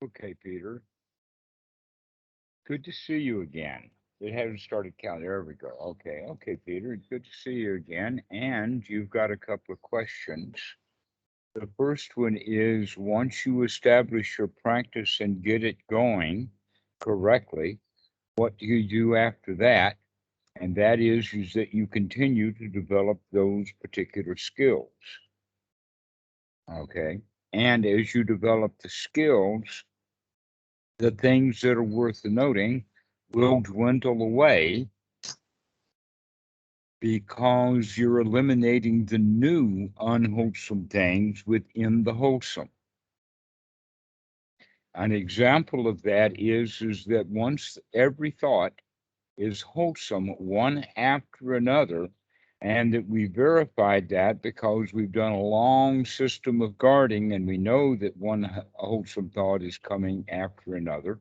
Okay, Peter. Good to see you again. It hasn't started counting. There we go. Okay, Peter. Good to see you again. And you've got a couple of questions. The first one is once you establish your practice and get it going correctly, what do you do after that? And that is that you continue to develop those particular skills. Okay. And as you develop the skills, the things that are worth noting will dwindle away because you're eliminating the new unwholesome things within the wholesome. An example of that is that once every thought is wholesome one after another, and that we verified that because we've done a long system of guarding and we know that one wholesome thought is coming after another.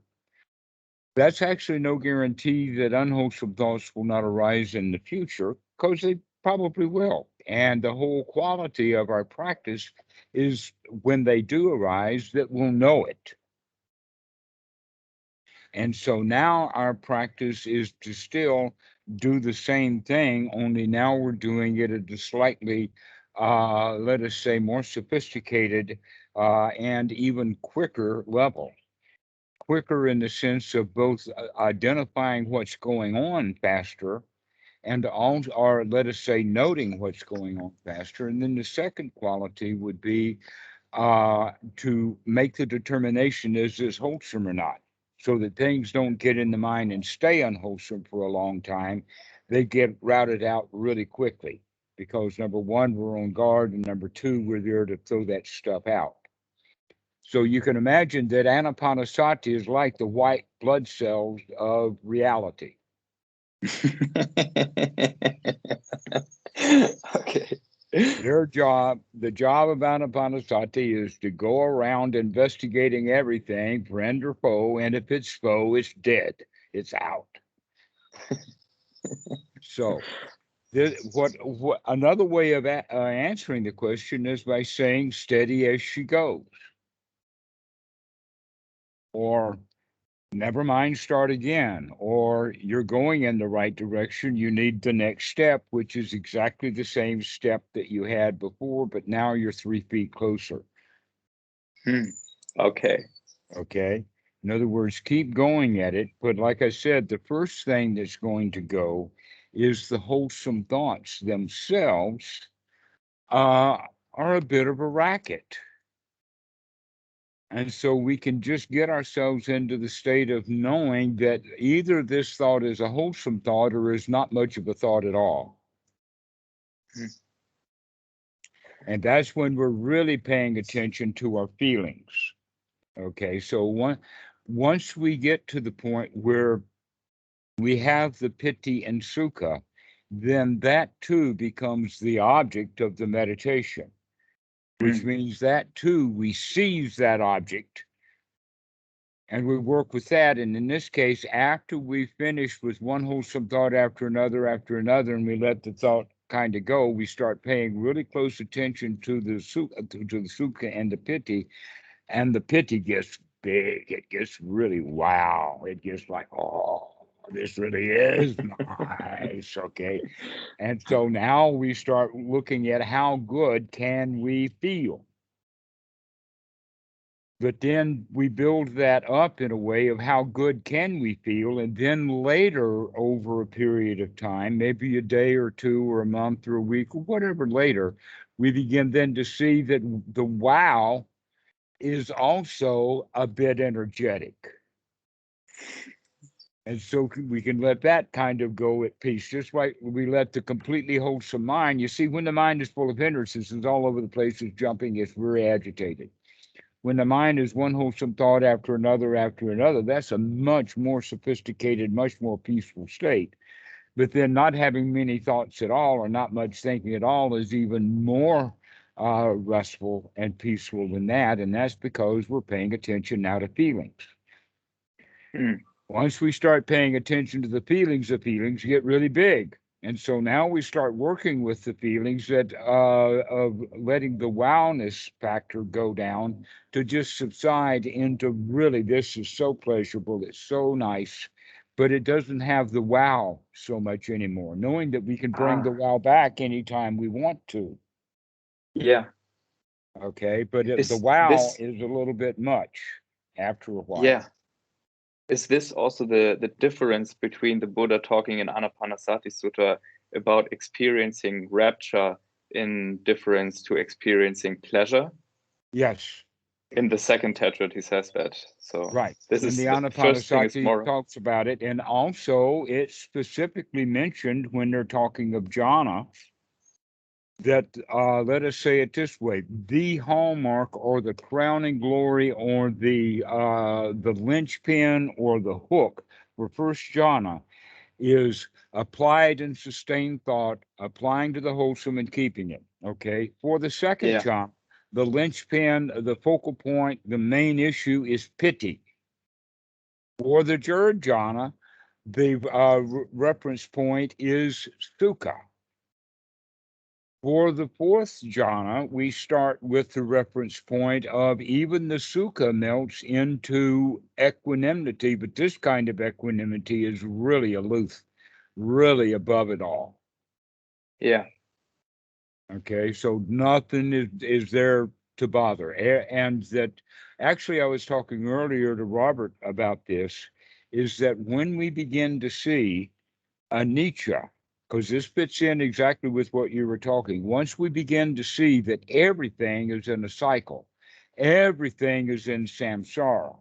That's actually no guarantee that unwholesome thoughts will not arise in the future, because they probably will. And the whole quality of our practice is when they do arise, that we'll know it. And so now our practice is to still do the same thing, only now we're doing it at a slightly, let us say, more sophisticated and even quicker level. Quicker in the sense of both identifying what's going on faster and also, or let us say, noting what's going on faster. And then the second quality would be to make the determination, is this wholesome or not? So that things don't get in the mind and stay unwholesome for a long time. They get routed out really quickly because number one, we're on guard, and number two, we're there to throw that stuff out. So you can imagine that anapanasati is like the white blood cells of reality. Okay. Their job, the job of anapanasati, is to go around investigating everything, friend or foe, and if it's foe, it's dead. It's out. So, what another way of answering the question is by saying steady as she goes, or never mind, start again, or you're going in the right direction. You need the next step, which is exactly the same step that you had before, but now you're 3 feet closer. Hmm. Okay. Okay. In other words, keep going at it. But like I said, the first thing that's going to go is the wholesome thoughts themselves are a bit of a racket. And so we can just get ourselves into the state of knowing that either this thought is a wholesome thought or is not much of a thought at all. Hmm. And that's when we're really paying attention to our feelings. Okay. So once we get to the point where we have the piti and sukha, then that too becomes the object of the meditation, which Hmm. means that too we seize that object and we work with that. And in this case, after we finish with one wholesome thought after another, and we let the thought kind of go, we start paying really close attention to the sukha and the piti, and the piti gets big. It gets really wow. It gets like, oh, this really is nice. Okay. And so now we start looking at how good can we feel. But then we build that up in a way of how good can we feel. And then later, over a period of time, maybe a day or two or a month or a week or whatever later, we begin then to see that the wow is also a bit energetic. And so we can let that kind of go at peace, just like we let the completely wholesome mind. You see, when the mind is full of hindrances, it's all over the place, it's jumping, it's very agitated. When the mind is one wholesome thought after another, that's a much more sophisticated, much more peaceful state. But then not having many thoughts at all or not much thinking at all is even more restful and peaceful than that. And that's because we're paying attention now to feelings. Hmm. Once we start paying attention to the feelings get really big. And so now we start working with the feelings that of letting the wildness factor go down to just subside into really, this is so pleasurable, it's so nice, but it doesn't have the wow so much anymore, knowing that we can bring the Ah, wow back anytime we want to. yeah. Okay, but the Is wow this, is a little bit much after a while. yeah, is this also the difference between the Buddha talking in Anapanasati Sutta about experiencing rapture in difference to experiencing pleasure? Yes. In the second tetrad, he says that. So Right. this In is the the first thing is Anapanasati more. talks about it, and also it's specifically mentioned when they're talking of jhana that let us say it this way: the hallmark or the crowning glory or the linchpin or the hook for first jhana is applied and sustained thought, applying to the wholesome and keeping it. Okay. For the second Yeah, jhana, the linchpin, the focal point, the main issue is piti. For the third jhana, the reference point is sukha. For the fourth jhana, we start with the reference point of even the sukha melts into equanimity, but this kind of equanimity is really aloof, really above it all. yeah, Okay, so nothing is there to bother. And that actually, I was talking earlier to Robert about this, is that when we begin to see anicca, because this fits in exactly with what you were talking, once we begin to see that everything is in a cycle, everything is in samsara,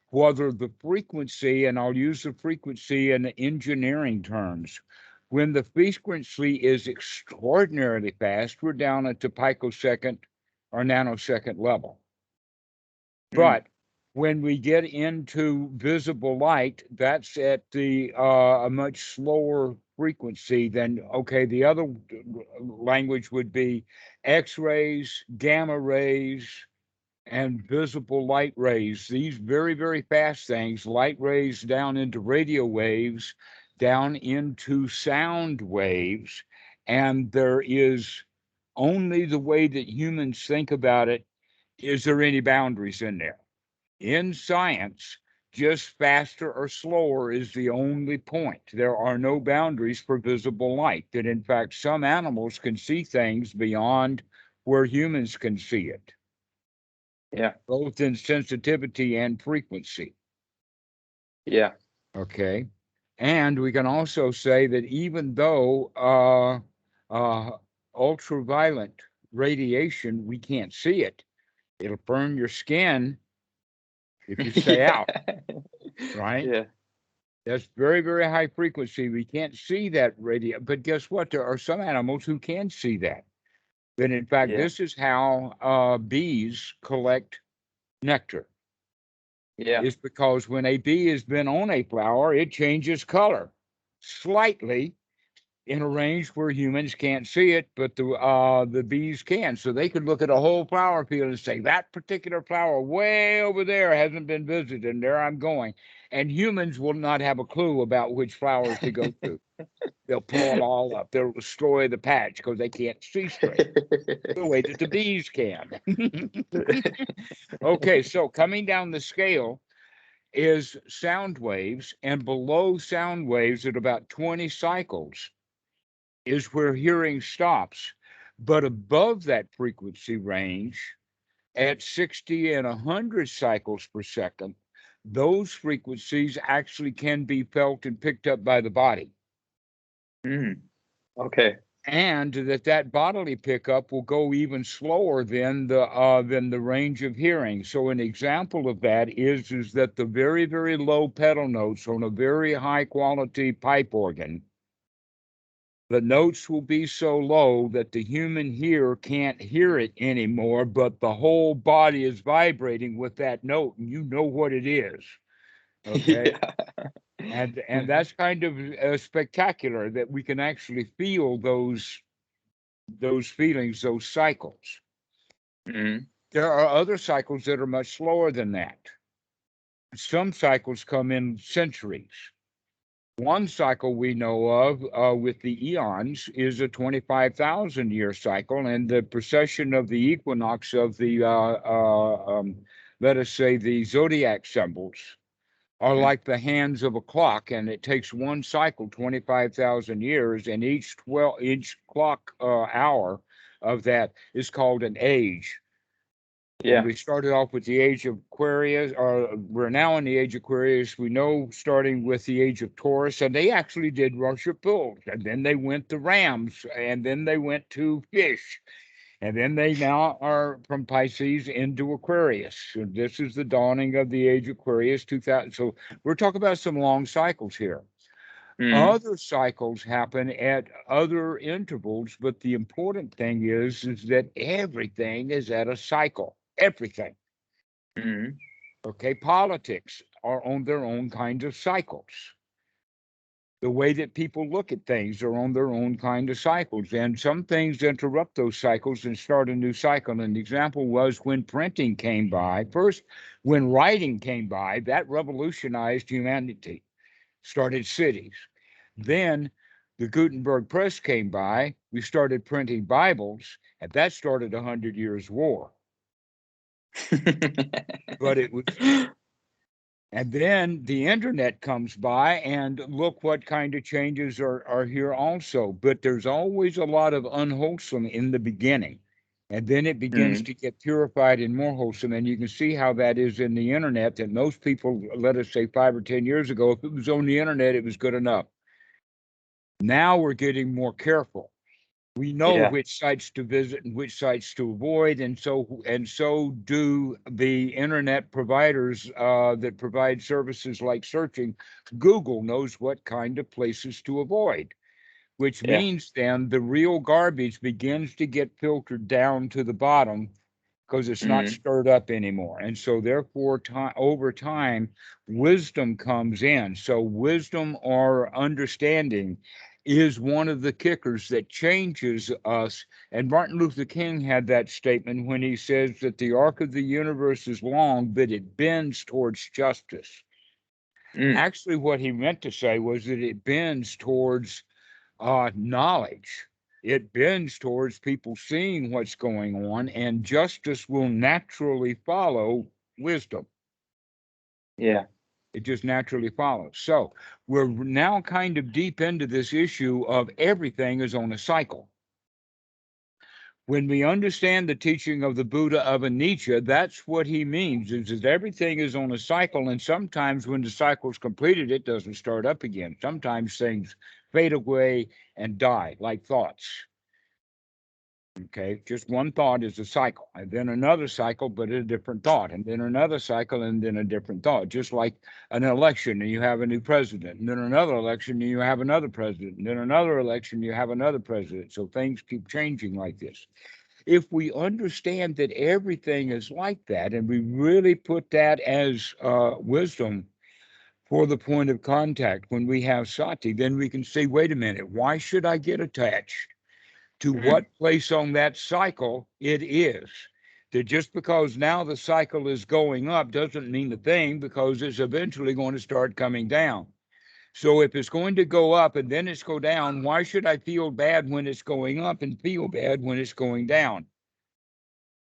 whether the frequency, and I'll use the frequency in engineering terms, when the frequency is extraordinarily fast, we're down at the picosecond or nanosecond level. mm, But when we get into visible light, that's at the a much slower frequency than, okay, the other language would be X-rays, gamma rays, and visible light rays. These very, very fast things, light rays down into radio waves, down into sound waves. And there is only the way that humans think about it. Is there any boundaries in there? In science, just faster or slower is the only point. There are no boundaries for visible light, that in fact, some animals can see things beyond where humans can see it, yeah, both in sensitivity and frequency. yeah, Okay. And we can also say that even though ultraviolet radiation, we can't see it, it'll burn your skin if you stay out, yeah, right? yeah, That's very, very high frequency. We can't see that radio, but guess what? There are some animals who can see that. That in fact, yeah, this is how bees collect nectar. yeah, Is because when a bee has been on a flower, it changes color slightly in a range where humans can't see it, but the bees can. So they could look at a whole flower field and say, that particular flower way over there hasn't been visited, and there I'm going. And humans will not have a clue about which flowers to go to. They'll pull them all up. They'll destroy the patch because they can't see straight the way that the bees can. Okay, so coming down the scale is sound waves, and below sound waves at about 20 cycles is where hearing stops. But above that frequency range, at 60 and 100 cycles per second, those frequencies actually can be felt and picked up by the body. mm, okay, And that bodily pickup will go even slower than the range of hearing. So an example of that is that the very, very low pedal notes on a very high quality pipe organ, the notes will be so low that the human ear can't hear it anymore, but the whole body is vibrating with that note, and you know what it is. Okay. yeah, And that's kind of spectacular that we can actually feel those feelings, those cycles. mm, There are other cycles that are much slower than that. Some cycles come in centuries. One cycle we know of with the eons is a 25,000 year cycle, and the precession of the equinox of the, let us say, the zodiac symbols are Mhm. like the hands of a clock, and it takes one cycle 25,000 years, and each clock hour of that is called an age. And Yeah. we started off with the age of Aquarius, or we're now in the age of Aquarius. We know starting with the age of Taurus, and they actually did worship bulls, and then they went to rams, and then they went to fish, and then they now are from Pisces into Aquarius. So this is the dawning of the age of Aquarius 2000. So we're talking about some long cycles here. Mm. Other cycles happen at other intervals, but the important thing is that everything is at a cycle. Everything. Mm. Okay, politics are on their own kinds of cycles. The way that people look at things are on their own kind of cycles, and some things interrupt those cycles and start a new cycle. And the example was when printing came by. First, when writing came by, that revolutionized humanity, started cities. Then the Gutenberg press came by, we started printing Bibles, and that started 100 years war. But it was, and then the internet comes by, and look what kind of changes are here also. But there's always a lot of unwholesome in the beginning. And then it begins Mm. to get purified and more wholesome. And you can see how that is in the internet. And most people, let us say 5 or 10 years ago, if it was on the internet, it was good enough. Now we're getting more careful. We know Yeah. which sites to visit and which sites to avoid, and so do the internet providers that provide services like searching. Google knows what kind of places to avoid, which Yeah. means then the real garbage begins to get filtered down to the bottom because it's not Mm. stirred up anymore. And so therefore over time wisdom comes in. So wisdom or understanding is one of the kickers that changes us. And Martin Luther King had that statement when he says that the arc of the universe is long, but it bends towards justice. Mm. Actually, what he meant to say was that it bends towards knowledge. It bends towards people seeing what's going on, and justice will naturally follow wisdom. Yeah. It just naturally follows. So we're now kind of deep into this issue of everything is on a cycle. When we understand the teaching of the Buddha of Anicca, that's what he means, is that everything is on a cycle, and sometimes when the cycle's completed, it doesn't start up again. Sometimes things fade away and die, like thoughts. Okay, just one thought is a cycle, and then another cycle, but a different thought, and then another cycle, and then a different thought. Just like an election, and you have a new president, and then another election, and you have another president, and then another election, you have another president. So things keep changing like this. If we understand that everything is like that, and we really put that as wisdom for the point of contact when we have sati, then we can say, wait a minute, why should I get attached to Mm. what place on that cycle it is? That just because now the cycle is going up doesn't mean a thing, because it's eventually going to start coming down. So if it's going to go up and then it's go down, why should I feel bad when it's going up and feel bad when it's going down?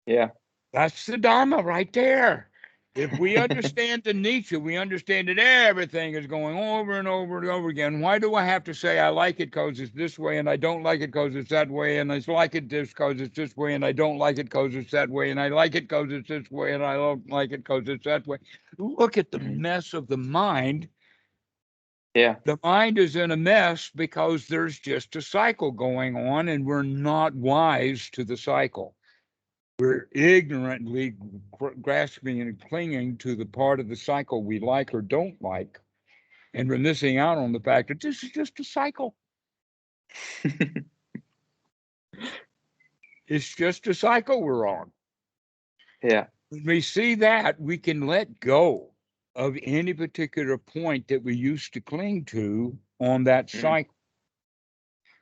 Yeah. That's the Dhamma right there. If we understand the Nietzsche, we understand that everything is going over and over and over again. Why do I have to say I like it because it's this way, and I don't like it because it's that way, and I like it this because it's this way, and I don't like it because it's that way, and I like it because it's this way, and I don't like it because it's that way? Look at the Mm. mess of the mind. Yeah. The mind is in a mess because there's just a cycle going on, and we're not wise to the cycle. We're ignorantly grasping and clinging to the part of the cycle we like or don't like. And we're missing out on the fact that this is just a cycle. It's just a cycle we're on. Yeah. When we see that, we can let go of any particular point that we used to cling to on that Mm. cycle.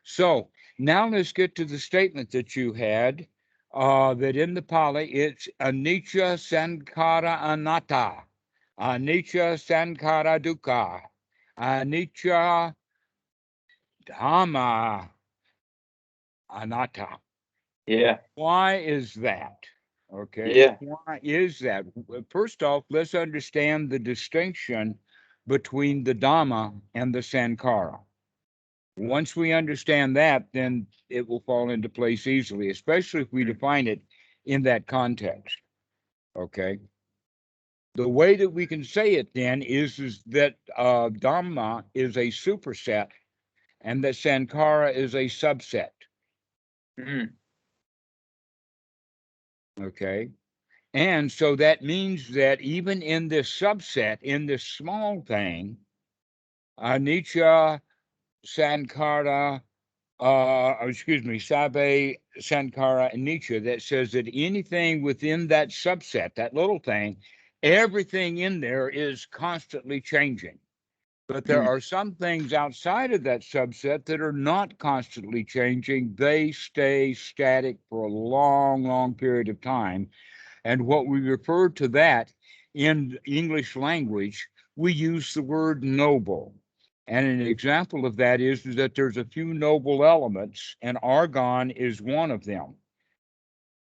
So now let's get to the statement that you had, that in the Pali, it's anicca sankhara anatta, anicca sankhara dukkha, Anicca, Dhamma, Anatta. Yeah. Why is that? Okay, Yeah. why is that? First off, let's understand the distinction between the Dhamma and the Sankara. Once we understand that, then it will fall into place easily, especially if we define it in that context. Okay. The way that we can say it then is that Dhamma is a superset and that Sankara is a subset. Mm. Okay. And so that means that even in this subset, in this small thing, anicca, sankara, sabe, sankara, and anicca, that says that anything within that subset, that little thing, everything in there is constantly changing. But there Mm. are some things outside of that subset that are not constantly changing. They stay static for a long, long period of time. And what we refer to that in English language, we use the word noble. And an example of that is that there's a few noble elements, and argon is one of them.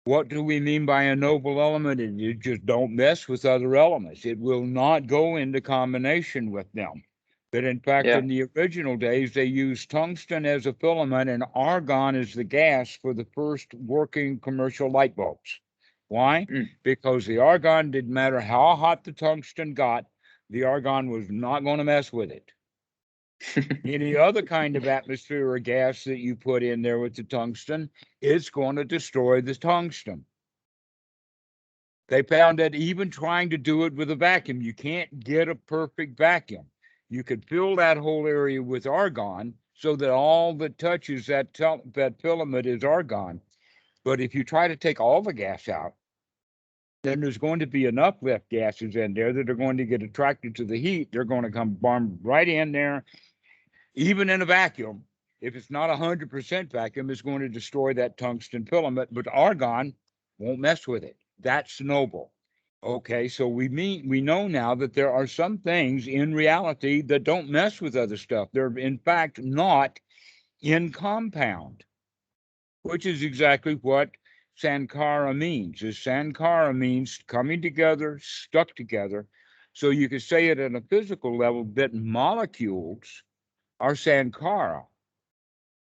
What do we mean by a noble element? You just don't mess with other elements. It will not go into combination with them. But in fact, Yeah. in the original days, they used tungsten as a filament and argon as the gas for the first working commercial light bulbs. Why? Mm. Because the argon didn't matter how hot the tungsten got, the argon was not going to mess with it. Any other kind of atmosphere or gas that you put in there with the tungsten, it's going to destroy the tungsten. They found that even trying to do it with a vacuum, you can't get a perfect vacuum. You could fill that whole area with argon so that all that touches that filament is argon. But if you try to take all the gas out, then there's going to be enough left gases in there that are going to get attracted to the heat. They're going to come bomb right in there, even in a vacuum. If it's not 100% vacuum, it's going to destroy that tungsten filament, but argon won't mess with it. That's noble. Okay, so we know now that there are some things in reality that don't mess with other stuff. They're in fact not in compound, which is exactly what sankara means. Is sankara means coming together, stuck together. So you could say it at a physical level that molecules are sankara.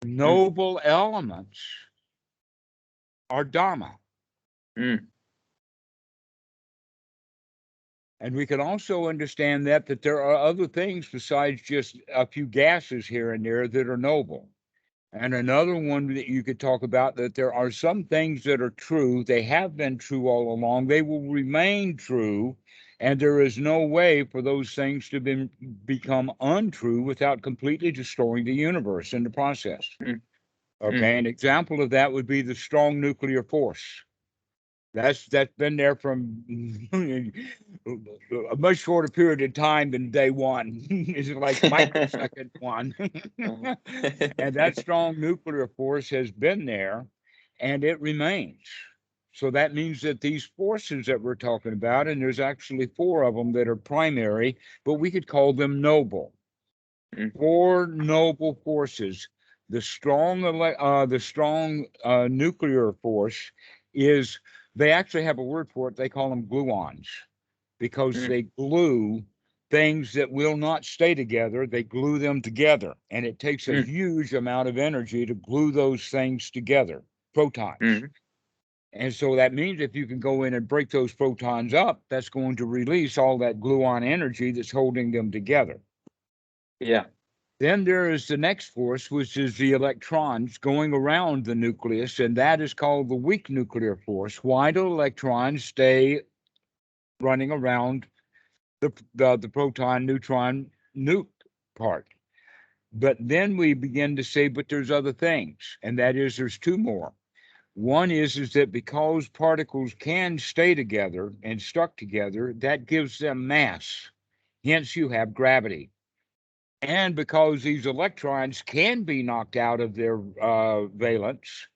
Mm. Noble elements are Dhamma. Mm. And we can also understand that there are other things besides just a few gases here and there that are noble. And another one that you could talk about, that there are some things that are true. They have been true all along. They will remain true. And there is no way for those things to become untrue without completely destroying the universe in the process. Mm. Mm. Okay. An example of that would be the strong nuclear force. That's been there from a much shorter period of time than day one. It's like microsecond one. And that strong nuclear force has been there and it remains. So that means that these forces that we're talking about, and there's actually four of them that are primary, but we could call them noble. Mm. Four noble forces. The strong nuclear force is, they actually have a word for it. They call them gluons because Mm. they glue things that will not stay together. They glue them together, and it takes a Mm. huge amount of energy to glue those things together, protons. Mm. And so that means if you can go in and break those protons up, that's going to release all that gluon energy that's holding them together. Yeah. Then there is the next force, which is the electrons going around the nucleus, and that is called the weak nuclear force. Why do electrons stay running around the proton, neutron, nuke part? But then we begin to say, but there's other things, and that is there's two more. One is that because particles can stay together and stuck together, that gives them mass. Hence, you have gravity. And because these electrons can be knocked out of their valence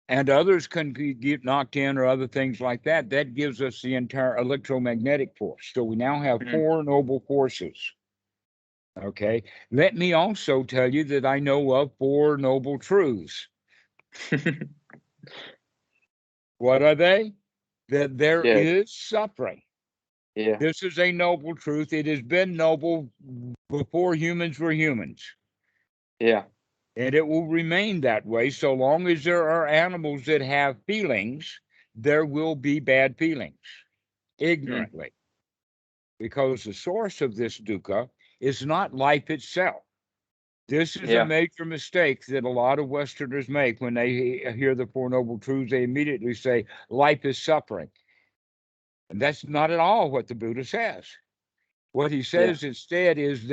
and others can get knocked in or other things like that, that gives us the entire electromagnetic force. So we now have Mm. four noble forces. Okay. Let me also tell you that I know of 4 noble truths. What are they? That there Yeah, is suffering. yeah, This is a noble truth. It has been noble before humans were humans, yeah, and it will remain that way so long as there are animals that have feelings. There will be bad feelings, mm, ignorantly, because the source of this dukkha is not life itself. This is a yeah, major mistake that a lot of Westerners make when they hear the Four Noble Truths. They immediately say life is suffering. And that's not at all what the Buddha says. What he yeah, says instead is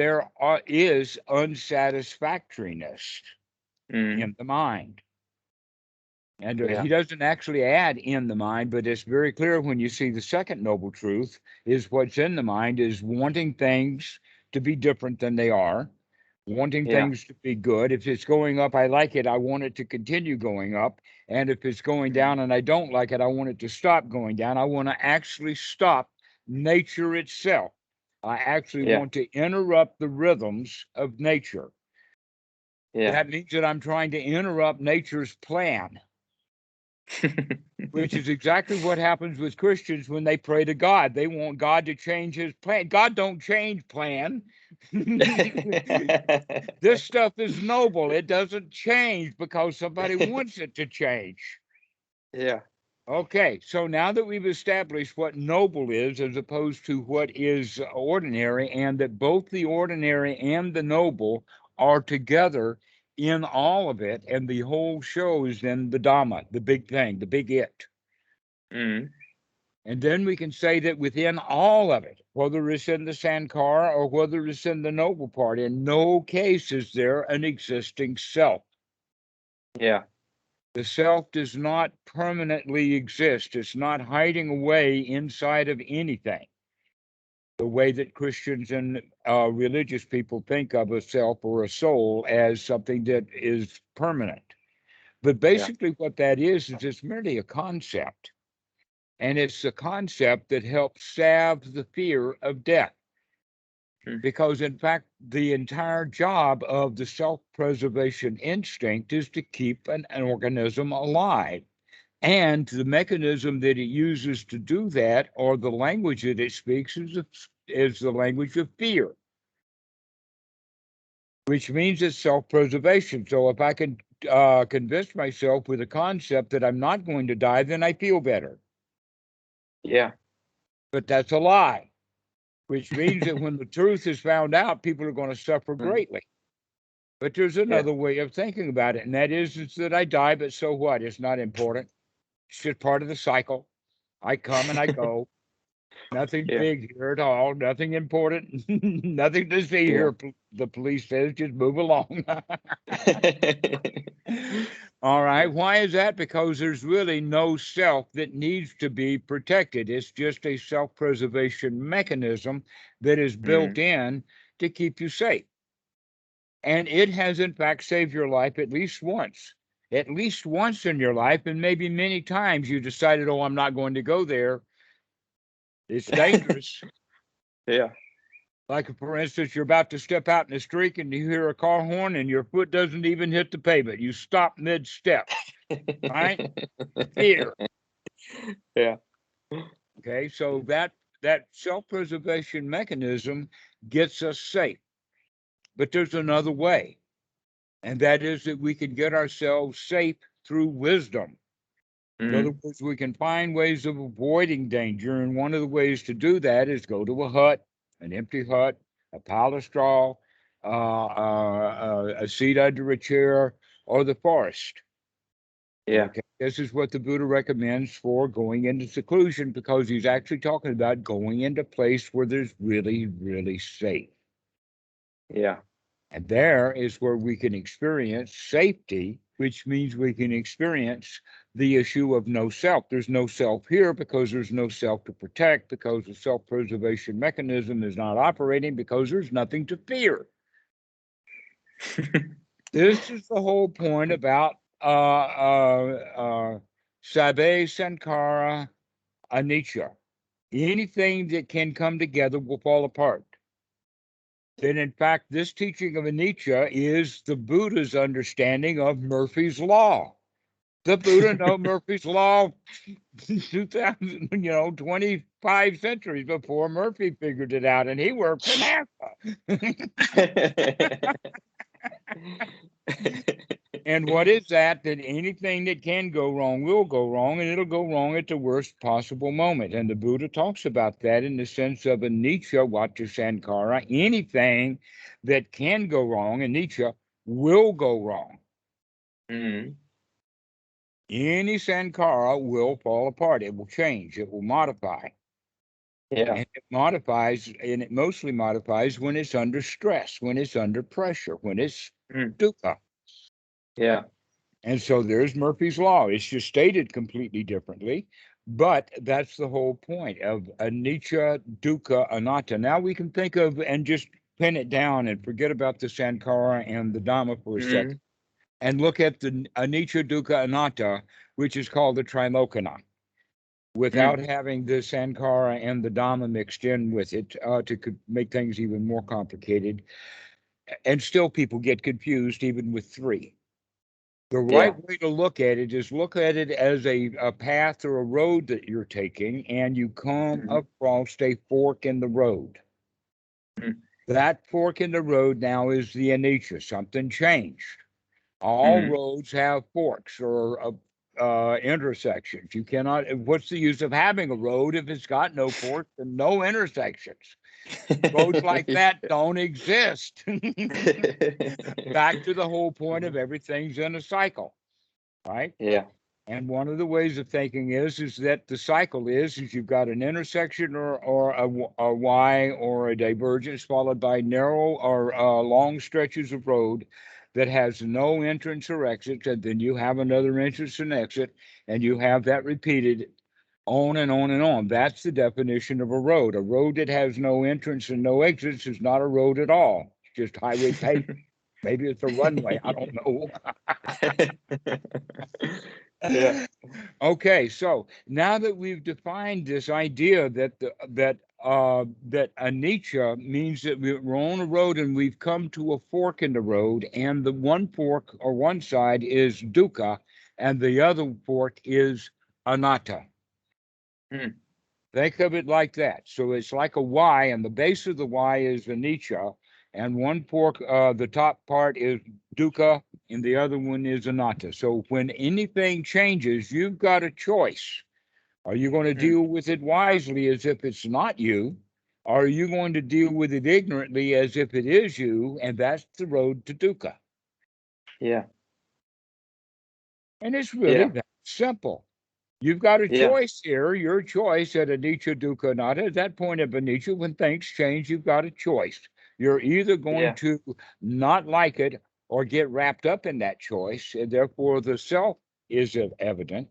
is unsatisfactoriness mm, in the mind. And yeah, he doesn't actually add in the mind, but it's very clear when you see the second noble truth is what's in the mind is wanting things to be different than they are, wanting yeah, things to be good. If it's going up, I like it. I want it to continue going up. And if it's going mm, down and I don't like it, I want it to stop going down. I want to actually stop nature itself. I actually yeah, want to interrupt the rhythms of nature. yeah. That means that I'm trying to interrupt nature's plan, which is exactly what happens with Christians when they pray to God. They want God to change his plan. God don't change plan. This stuff is noble. It doesn't change because somebody wants it to change. Yeah, Okay, so now that we've established what noble is as opposed to what is ordinary, and that both the ordinary and the noble are together in all of it, and the whole show is then the Dhamma, the big thing, the big it. mm, And then we can say that within all of it, whether it's in the Sankara or whether it's in the noble part, in no case is there an existing self. yeah, The self does not permanently exist. It's not hiding away inside of anything, the way that Christians and religious people think of a self or a soul as something that is permanent. But yeah, basically, what that is it's merely a concept. And it's a concept that helps salve the fear of death. mm, Because, in fact, the entire job of the self preservation instinct is to keep an organism alive. And the mechanism that it uses to do that, or the language that it speaks, is the language of fear, which means it's self preservation. So if I can convince myself with a concept that I'm not going to die, then I feel better. yeah. But that's a lie, which means that when the truth is found out, people are going to suffer Mm, greatly. But there's yeah. another way of thinking about it, and that is that I die, but so what? It's not important. It's just part of the cycle. I come and I go. Nothing Yeah, big here at all. Nothing important. Nothing to see yeah. here. The police says just move along. All right. Why is that? Because there's really no self that needs to be protected. It's just a self preservation mechanism that is built Mm, in to keep you safe. And it has, in fact, saved your life at least once. At least once in your life, and maybe many times you decided, oh, I'm not going to go there. It's dangerous. yeah. Like, for instance, you're about to step out in the street and you hear a car horn and your foot doesn't even hit the pavement. You stop mid step, right? Fear. Yeah. Okay. So that self-preservation mechanism gets us safe. But there's another way, and that is that we can get ourselves safe through wisdom. In other Mm, words, we can find ways of avoiding danger. And one of the ways to do that is go to a hut, an empty hut, a pile of straw, a seat under a chair, or the forest. yeah. Okay. This is what the Buddha recommends for going into seclusion because he's actually talking about going into a place where there's really, really safe. Yeah. And there is where we can experience safety, which means we can experience the issue of no self. There's no self here because there's no self to protect, because the self preservation mechanism is not operating, because there's nothing to fear. This is the whole point about Sabe Sankara Anicca. Anything that can come together will fall apart. that in fact this teaching of anicca is the Buddha's understanding of Murphy's Law. The Buddha knew Murphy's Law 2000, 25 centuries before Murphy figured it out, and he worked for NASA. And what is that? That anything that can go wrong will go wrong, and it'll go wrong at the worst possible moment. And the Buddha talks about that in the sense of anicca vacca sankhara. Anything that can go wrong, anicca, will go wrong. Mm. Any sankhara will fall apart. It will change. It will modify. Yeah. And it modifies, and it mostly modifies when it's under stress, when it's under pressure, when it's dukkha. Yeah. And so there's Murphy's Law. It's just stated completely differently, but that's the whole point of anicca, dukkha, anatta. Now we can think of and just pin it down and forget about the sankhara and the Dhamma for a second, and look at the anicca, dukkha, anatta, which is called the Trilokana, without having the sankhara and the Dhamma mixed in with it to make things even more complicated. And still people get confused even with three. The right way to look at it is look at it as a path or a road that you're taking, and you come across a fork in the road. That fork in the road now is the anicca. Something changed. All roads have forks or intersections. You cannot. What's the use of having a road if it's got no forks and no intersections? Roads like that don't exist. Back to the whole point of everything's in a cycle, right? Yeah. And one of the ways of thinking is that the cycle is you've got an intersection or a Y or a divergence followed by narrow or long stretches of road that has no entrance or exit, and then you have another entrance and exit, and you have that repeated on and on and on. That's the definition of a road. A road that has no entrance and no exits is not a road at all. It's just highway pavement. Maybe it's a runway. I don't know. Yeah. Okay, so now that we've defined this idea that that anicca means that we're on a road and we've come to a fork in the road, and the one fork or one side is dukkha, and the other fork is anatta. Think of it like that. So it's like a Y, and the base of the Y is anicca, and one fork, the top part is dukkha, and the other one is anatta. So when anything changes, you've got a choice. Are you going to deal with it wisely as if it's not you? Or are you going to deal with it ignorantly as if it is you? And that's the road to dukkha. Yeah. And it's really that simple. You've got a choice here. Your choice at anicca, dukkha, anatta. At that point of anicca, when things change, you've got a choice. You're either going to not like it or get wrapped up in that choice, and therefore the self is evident,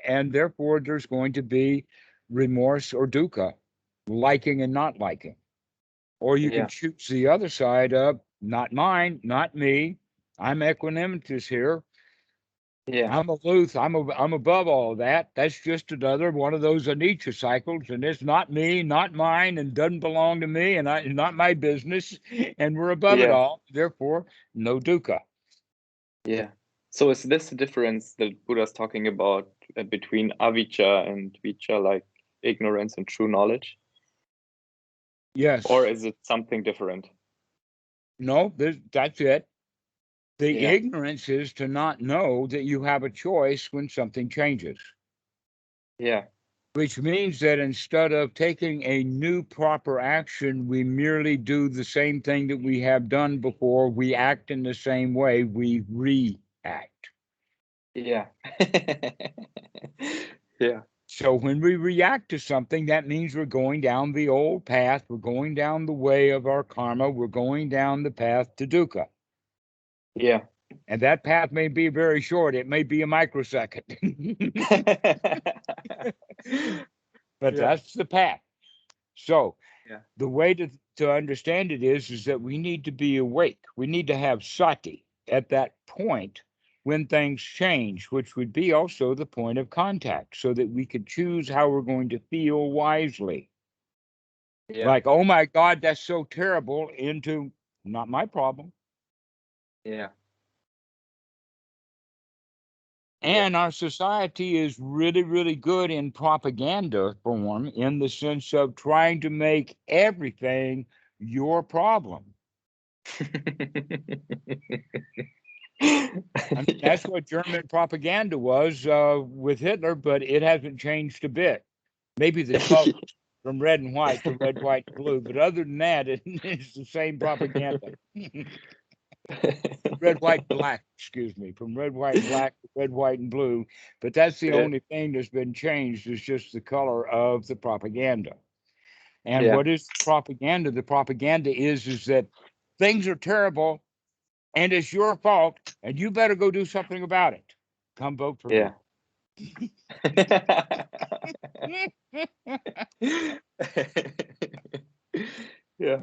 and therefore there's going to be remorse or dukkha, liking and not liking. Or you can choose the other side of not mine, not me. I'm equanimous here. I'm aloof. I'm above all of that. That's just another one of those anicca cycles, and it's not me, not mine, and doesn't belong to me, and not my business. And we're above it all. Therefore, no dukkha. Yeah. So is this the difference that Buddha's talking about between avijja and vijja, like ignorance and true knowledge? Yes. Or is it something different? No, that's it. The ignorance is to not know that you have a choice when something changes. Yeah. Which means that instead of taking a new proper action, we merely do the same thing that we have done before. We act in the same way. We react. Yeah. Yeah. So when we react to something, that means we're going down the old path. We're going down the way of our karma. We're going down the path to dukkha. Yeah. And that path may be very short. It may be a microsecond. But that's the path. So the way to understand it is that we need to be awake. We need to have sati at that point when things change, which would be also the point of contact, so that we could choose how we're going to feel wisely. Yeah. Like, oh my God, that's so terrible, into not my problem. Yeah. And our society is really, really good in propaganda form, in the sense of trying to make everything your problem. I mean, that's what German propaganda was with Hitler, but it hasn't changed a bit. Maybe the colors from red and white to red, white, and blue, but other than that, it's the same propaganda. Red, white, black, excuse me, from red, white, and black to red, white, and blue. But that's the Yeah. only thing that's been changed, is just the color of the propaganda. And Yeah. what is propaganda? The propaganda is that things are terrible and it's your fault, and you better go do something about it. Come vote for Yeah. me. Yeah.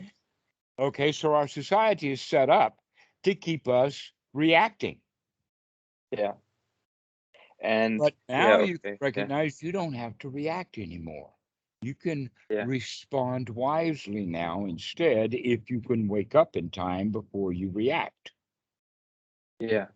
Okay, so our society is set up to keep us reacting. Yeah. And But yeah, now you okay. Yeah. recognize you don't have to react anymore. You can Yeah. respond wisely now instead, if you can wake up in time before you react. Yeah.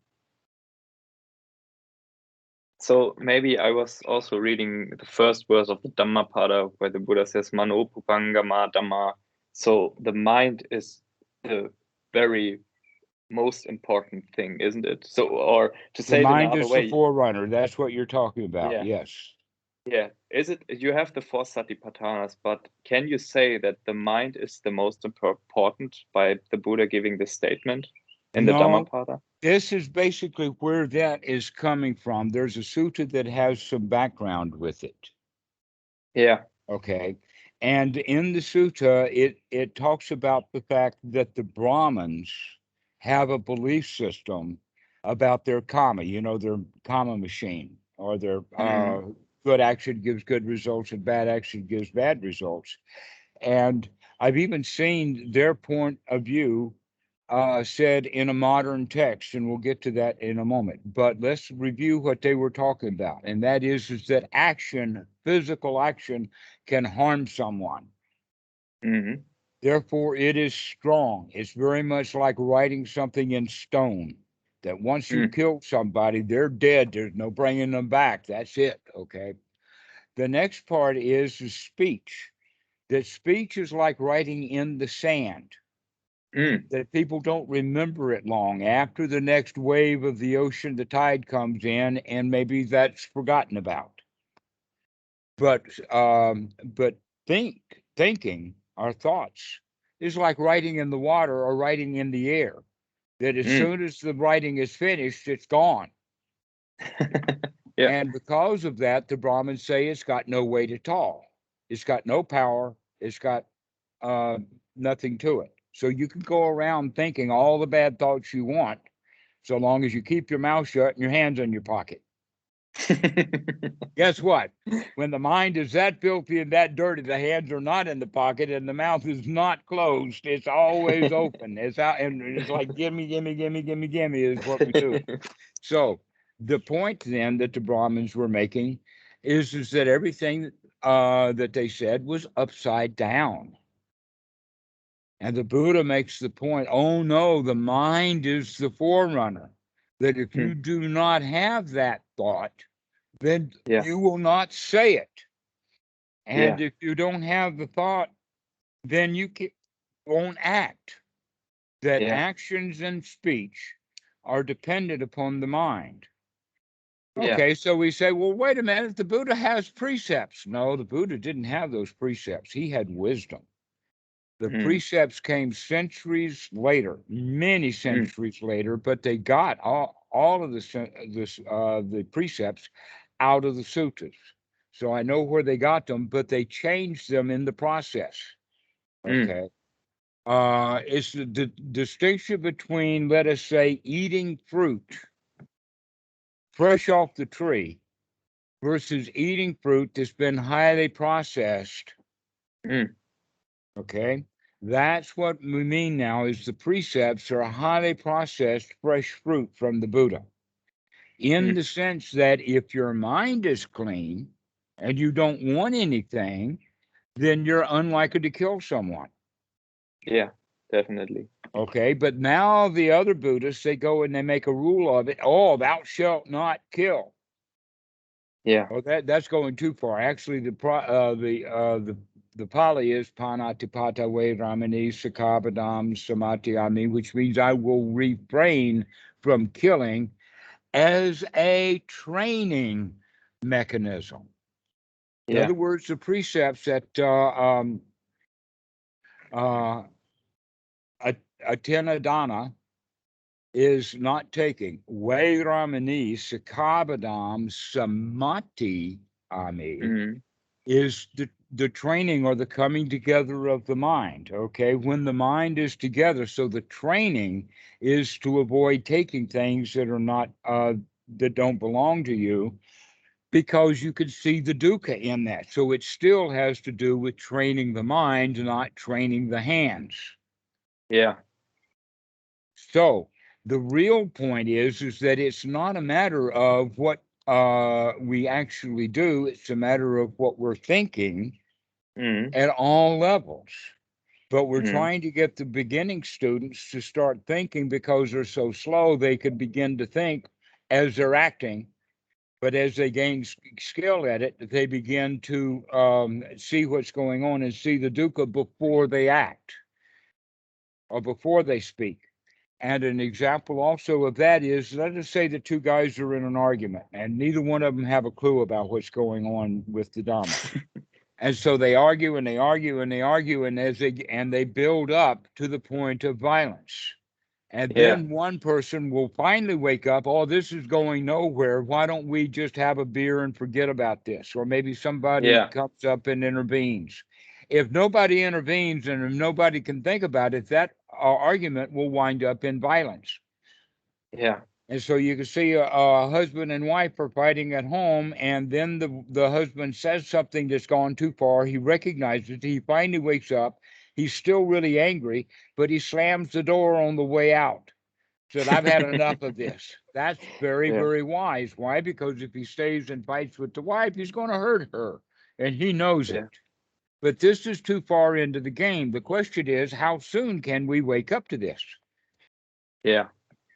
So maybe I was also reading the first verse of the Dhammapada, where the Buddha says, Mano Pupangama Dhamma. So the mind is the very most important thing, isn't it? So, or to The say it mind another is the way, forerunner. That's what you're talking about. yeah, Yes. yeah. Is it, you have the four Satipatthanas, but can you say that the mind is the most important by the Buddha giving this statement in the No, Dhammapada? this is basically where that is coming from. There's a sutta that has some background with it. Yeah. Okay. And in the sutta, it talks about the fact that the Brahmins have a belief system about their karma, their karma machine, or their Mm. good action gives good results and bad action gives bad results. And I've even seen their point of view said in a modern text, and we'll get to that in a moment. But let's review what they were talking about, and that is that action, physical action, can harm someone. Mm-hmm. Therefore, it is strong. It's very much like writing something in stone. That once you Mm. kill somebody, they're dead. There's no bringing them back. That's it. Okay. The next part is the speech. That speech is like writing in the sand. Mm. That people don't remember it long after the next wave of the ocean, the tide comes in, and maybe that's forgotten about. But thinking, our thoughts, is like writing in the water or writing in the air. That as Mm. soon as the writing is finished, it's gone. Yeah. And because of that, the Brahmins say it's got no weight at all. It's got no power. It's got uh, nothing to it. So you can go around thinking all the bad thoughts you want, so long as you keep your mouth shut and your hands in your pocket. Guess what? When the mind is that filthy and that dirty, the hands are not in the pocket and the mouth is not closed. It's always open. It's out, and it's like, gimme, gimme, gimme, gimme, gimme is what we do. So the point then that the Brahmins were making is that everything that they said was upside down. And the Buddha makes the point, oh no, the mind is the forerunner. That if Hmm. you do not have that thought, then Yeah. you will not say it. And Yeah. if you don't have the thought, then you won't act. That Yeah. actions and speech are dependent upon the mind. Yeah. Okay, so we say, well, wait a minute, the Buddha has precepts. No, the Buddha didn't have those precepts. He had wisdom. The Mm. precepts came centuries later, many Mm. centuries later, but they got all of the precepts out of the suttas. So I know where they got them, but they changed them in the process. Mm. Okay. It's the distinction between, let us say, eating fruit fresh off the tree versus eating fruit that's been highly processed. Mm. Okay. That's what we mean now is the precepts are highly processed fresh fruit from the Buddha. In Mm. the sense that if your mind is clean and you don't want anything, then you're unlikely to kill someone. Yeah, definitely. Okay, but now the other Buddhists, they go and they make a rule of it. Oh, thou shalt not kill. Yeah. Oh, that's going too far. Actually, the Pali is panatipata veramani sakabadam samatiyami, which means I will refrain from killing as a training mechanism. In Yeah. other words, the precepts that uh, Atinadana is not taking. Vairamani sakabadam samati ami Mm. is the training or the coming together of the mind. Okay, when the mind is together, so the training is to avoid taking things that are not that don't belong to you, because you can see the dukkha in that. So it still has to do with training the mind, not training the hands. Yeah. So the real point is that it's not a matter of what we actually do, it's a matter of what we're thinking Mm. at all levels. But we're Mm. trying to get the beginning students to start thinking, because they're so slow, they could begin to think as they're acting. But as they gain skill at it, they begin to see what's going on and see the dukkha before they act or before they speak. And an example also of that is, let us say the two guys are in an argument and neither one of them have a clue about what's going on with the Dhamma. And so they argue and they argue and they argue, and they build up to the point of violence. And Yeah. then one person will finally wake up. Oh, this is going nowhere. Why don't we just have a beer and forget about this? Or maybe somebody Yeah. comes up and intervenes. If nobody intervenes and if nobody can think about it, that argument will wind up in violence. Yeah. And so you can see a husband and wife are fighting at home, and then the husband says something that's gone too far. He recognizes it. He finally wakes up. He's still really angry, but he slams the door on the way out. Said, I've had enough of this. That's very, Yeah. very wise. Why? Because if he stays and fights with the wife, he's going to hurt her, and he knows Yeah. it. But this is too far into the game. The question is, how soon can we wake up to this? Yeah.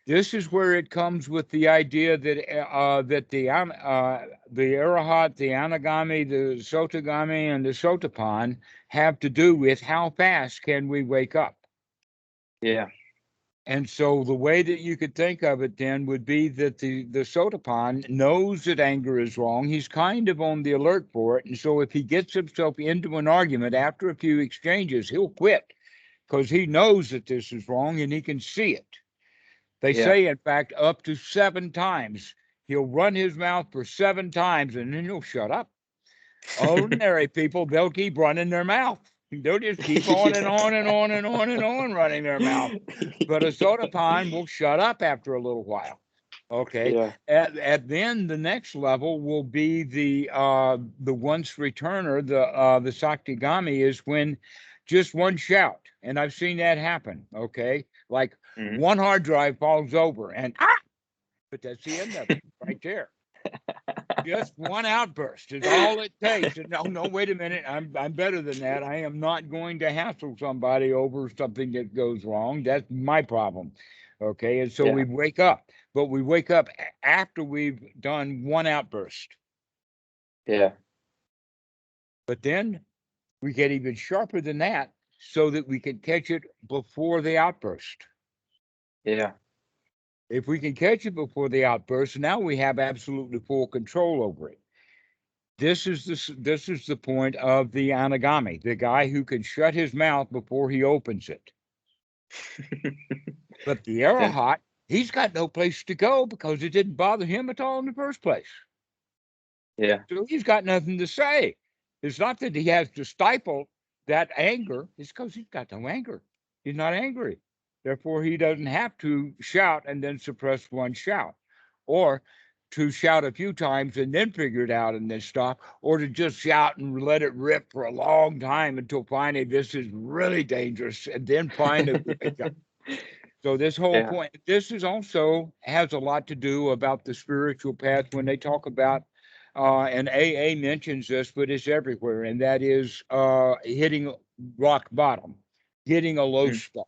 This is where it comes with the idea that the Arahat, the Anagami, the Sotagami, and the Sotapan have to do with how fast can we wake up. Yeah. And so the way that you could think of it then would be that the Sotapan knows that anger is wrong. He's kind of on the alert for it. And so if he gets himself into an argument after a few exchanges, he'll quit because he knows that this is wrong and he can see it. They Yeah. say, in fact, up to 7 times. He'll run his mouth for 7 times and then he'll shut up. Ordinary people, they'll keep running their mouth. They'll just keep on and on and on and on and on running their mouth. But a soda pine will shut up after a little while. Okay. Yeah. At then the next level will be the once returner, the Saktigami, is when just one shout. And I've seen that happen. Okay. Like Mm. one hard drive falls over and but that's the end of it right there. Just one outburst is all it takes. And no, wait a minute. I'm better than that. I am not going to hassle somebody over something that goes wrong. That's my problem. Okay. And so Yeah. we wake up, but we wake up after we've done one outburst. Yeah. But then we get even sharper than that so that we can catch it before the outburst. Yeah. If we can catch it before the outburst, now we have absolutely full control over it. This is the point of the anagami, the guy who can shut his mouth before he opens it. But the Yeah. arahat, he's got no place to go because it didn't bother him at all in the first place. Yeah. So he's got nothing to say. It's not that he has to stifle that anger, it's because he's got no anger. He's not angry. Therefore, he doesn't have to shout and then suppress one shout, or to shout a few times and then figure it out and then stop, or to just shout and let it rip for a long time until finally this is really dangerous and then finally wake up. So this whole Yeah. point, this is also has a lot to do about the spiritual path when they talk about and AA mentions this, but it's everywhere, and that is hitting rock bottom, hitting a low Mm. spot.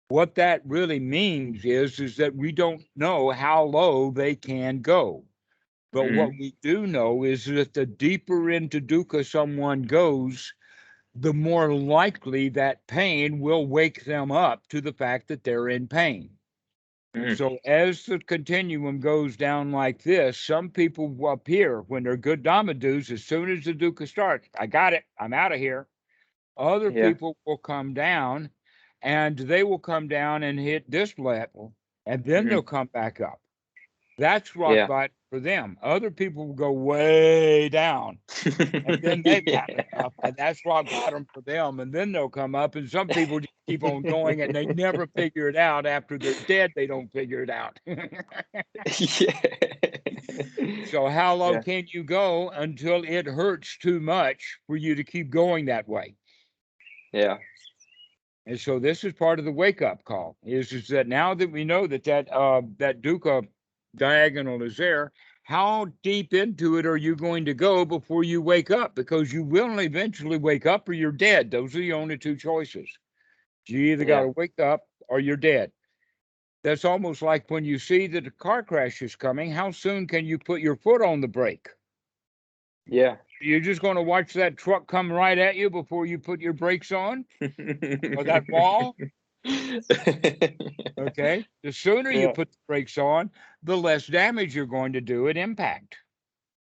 What that really means is that we don't know how low they can go. But what Mm. we do know is that the deeper into dukkha someone goes, the more likely that pain will wake them up to the fact that they're in pain. Mm. So as the continuum goes down like this, some people will appear when they're good Dhamma dudes, as soon as the dukkha starts, I got it, I'm out of here. Other Yeah. people will come down and they will come down and hit this level and then they'll Mm. come back up. That's rock Yeah. bottom for them. Other people will go way down and then they back Yeah. up, and that's rock bottom for them. And then they'll come up, and some people just keep on going, and they never figure it out. After they're dead, they don't figure it out. So how low Yeah. can you go until it hurts too much for you to keep going that way? Yeah. And so this is part of the wake up call. Is that now that we know that that dukkha diagonal is there, how deep into it are you going to go before you wake up? Because you will eventually wake up or you're dead. Those are the only two choices. You either got Yeah. to wake up or you're dead. That's almost like when you see that a car crash is coming, how soon can you put your foot on the brake? Yeah. You're just going to watch that truck come right at you before you put your brakes on, or that wall? Okay. The sooner you Yeah. put the brakes on, the less damage you're going to do at impact.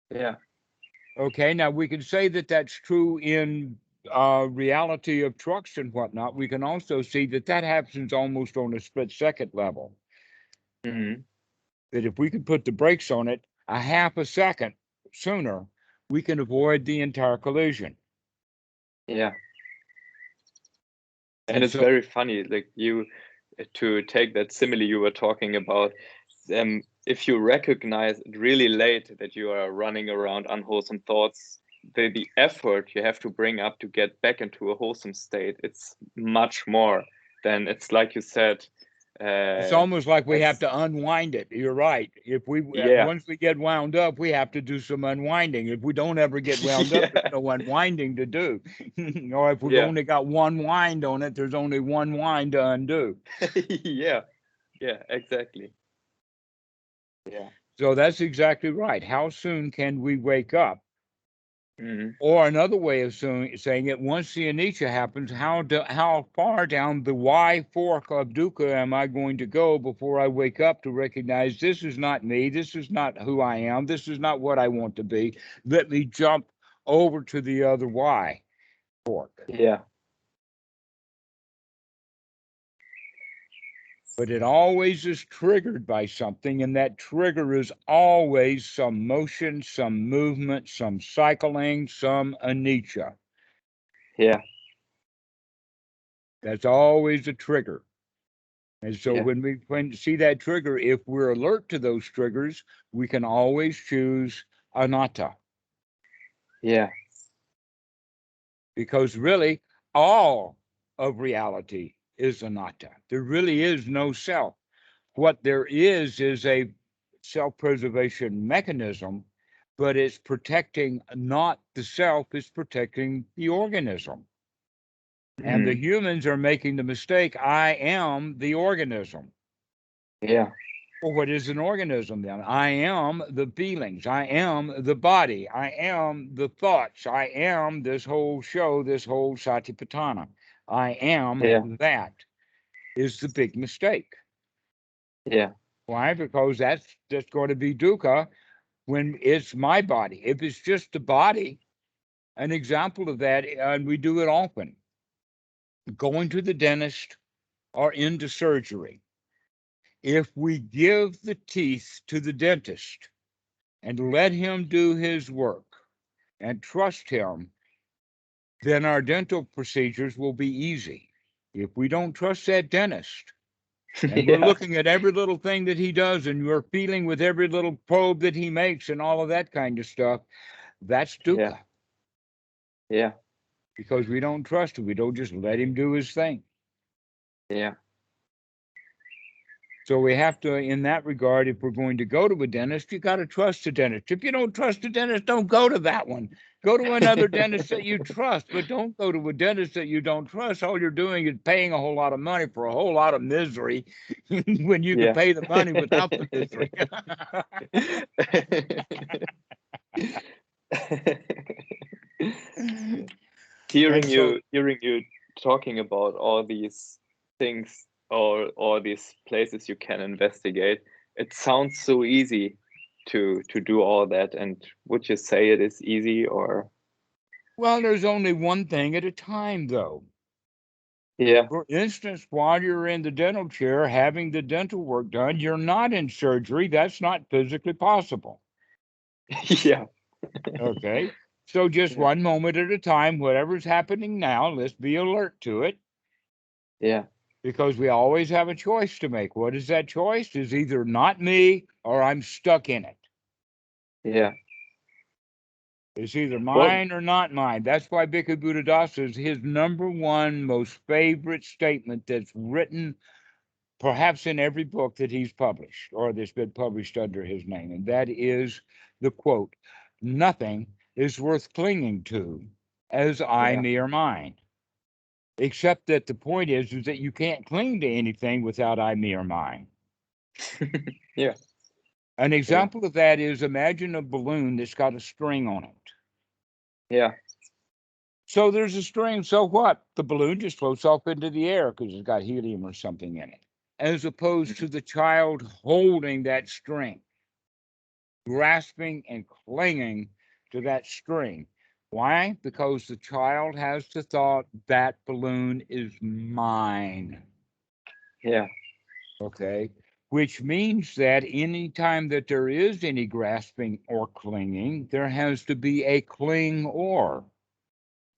Yeah. Okay. Now we can say that that's true in reality of trucks and whatnot. We can also see that that happens almost on a split second level. Mm. That if we could put the brakes on it a half a second sooner, we can avoid the entire collision. Yeah. And And it's so, very funny, like to take that simile you were talking about. If you recognize it really late that you are running around unwholesome thoughts, the effort you have to bring up to get back into a wholesome state, it's much more than, it's like you said. it's almost like we have It's to unwind it. You're right. If we Yeah. once we get wound up, we have to do some unwinding. If we don't ever get wound up, there's Yeah. no unwinding to do. Or if we've Yeah. only got one wind on it, there's only one wind to undo. Yeah. Yeah, exactly. Yeah. So that's exactly right. How soon can we wake up? Mm. Or another way of saying it, once the anicca happens, how far down the Y fork of dukkha am I going to go before I wake up to recognize this is not me, this is not who I am, this is not what I want to be. Let me jump over to the other Y fork. Yeah. But it always is triggered by something, and that trigger is always some motion, some movement, some cycling, some anicca. Yeah. That's always a trigger. And so Yeah. when we see that trigger, if we're alert to those triggers, we can always choose anatta. Yeah. Because really, all of reality is anatta. There really is no self. What there is a self-preservation mechanism, but it's protecting not the self, it's protecting the organism. And the Mm. humans are making the mistake, I am the organism. Yeah. Well, what is an organism then? I am the feelings. I am the body. I am the thoughts. I am this whole show, this whole satipatthana. I am Yeah. that is the big mistake. Yeah. Why? Because that's going to be dukkha when it's my body. If it's just the body, an example of that, and we do it often, going to the dentist or into surgery. If we give the teeth to the dentist and let him do his work and trust him, then our dental procedures will be easy. If we don't trust that dentist and we're Yeah. looking at every little thing that he does and we're feeling with every little probe that he makes and all of that kind of stuff, that's Yeah. dukkha Yeah. because we don't trust him. We don't just let him do his thing. Yeah. So we have to, in that regard, if we're going to go to a dentist, you got to trust the dentist. If you don't trust the dentist, don't go to that one. Go to another dentist that you trust, but don't go to a dentist that you don't trust. All you're doing is paying a whole lot of money for a whole lot of misery when you could Yeah. pay the money without the misery. hearing And so, you talking about all these things or all these places you can investigate, it sounds so easy to do all that. And would you say it is easy, or? well, there's only one thing at a time, though. Yeah. For instance, while you're in the dental chair having the dental work done, you're not in surgery. That's not physically possible. Yeah. Okay. So just Yeah. one moment at a time, whatever's happening now, let's be alert to it Yeah. because we always have a choice to make. What is that choice? Is either not me or I'm stuck in it. Yeah. It's either Well, mine or not mine. That's why Bhikkhu Buddhadasa is his number one most favorite statement that's written perhaps in every book that he's published or that's been published under his name. And that is the quote, nothing is worth clinging to as I, yeah. me, or mine. Except that the point is that you can't cling to anything without I, me, or mine. Yeah. An Yeah. example of that is imagine a balloon that's got a string on it. Yeah. So there's a string. So what? The balloon just floats off into the air because it's got helium or something in it, as opposed to Mhm. the child holding that string, grasping and clinging to that string. Why? Because the child has the thought that balloon is mine. Yeah. Okay. Which means that anytime that there is any grasping or clinging, there has to be a cling or.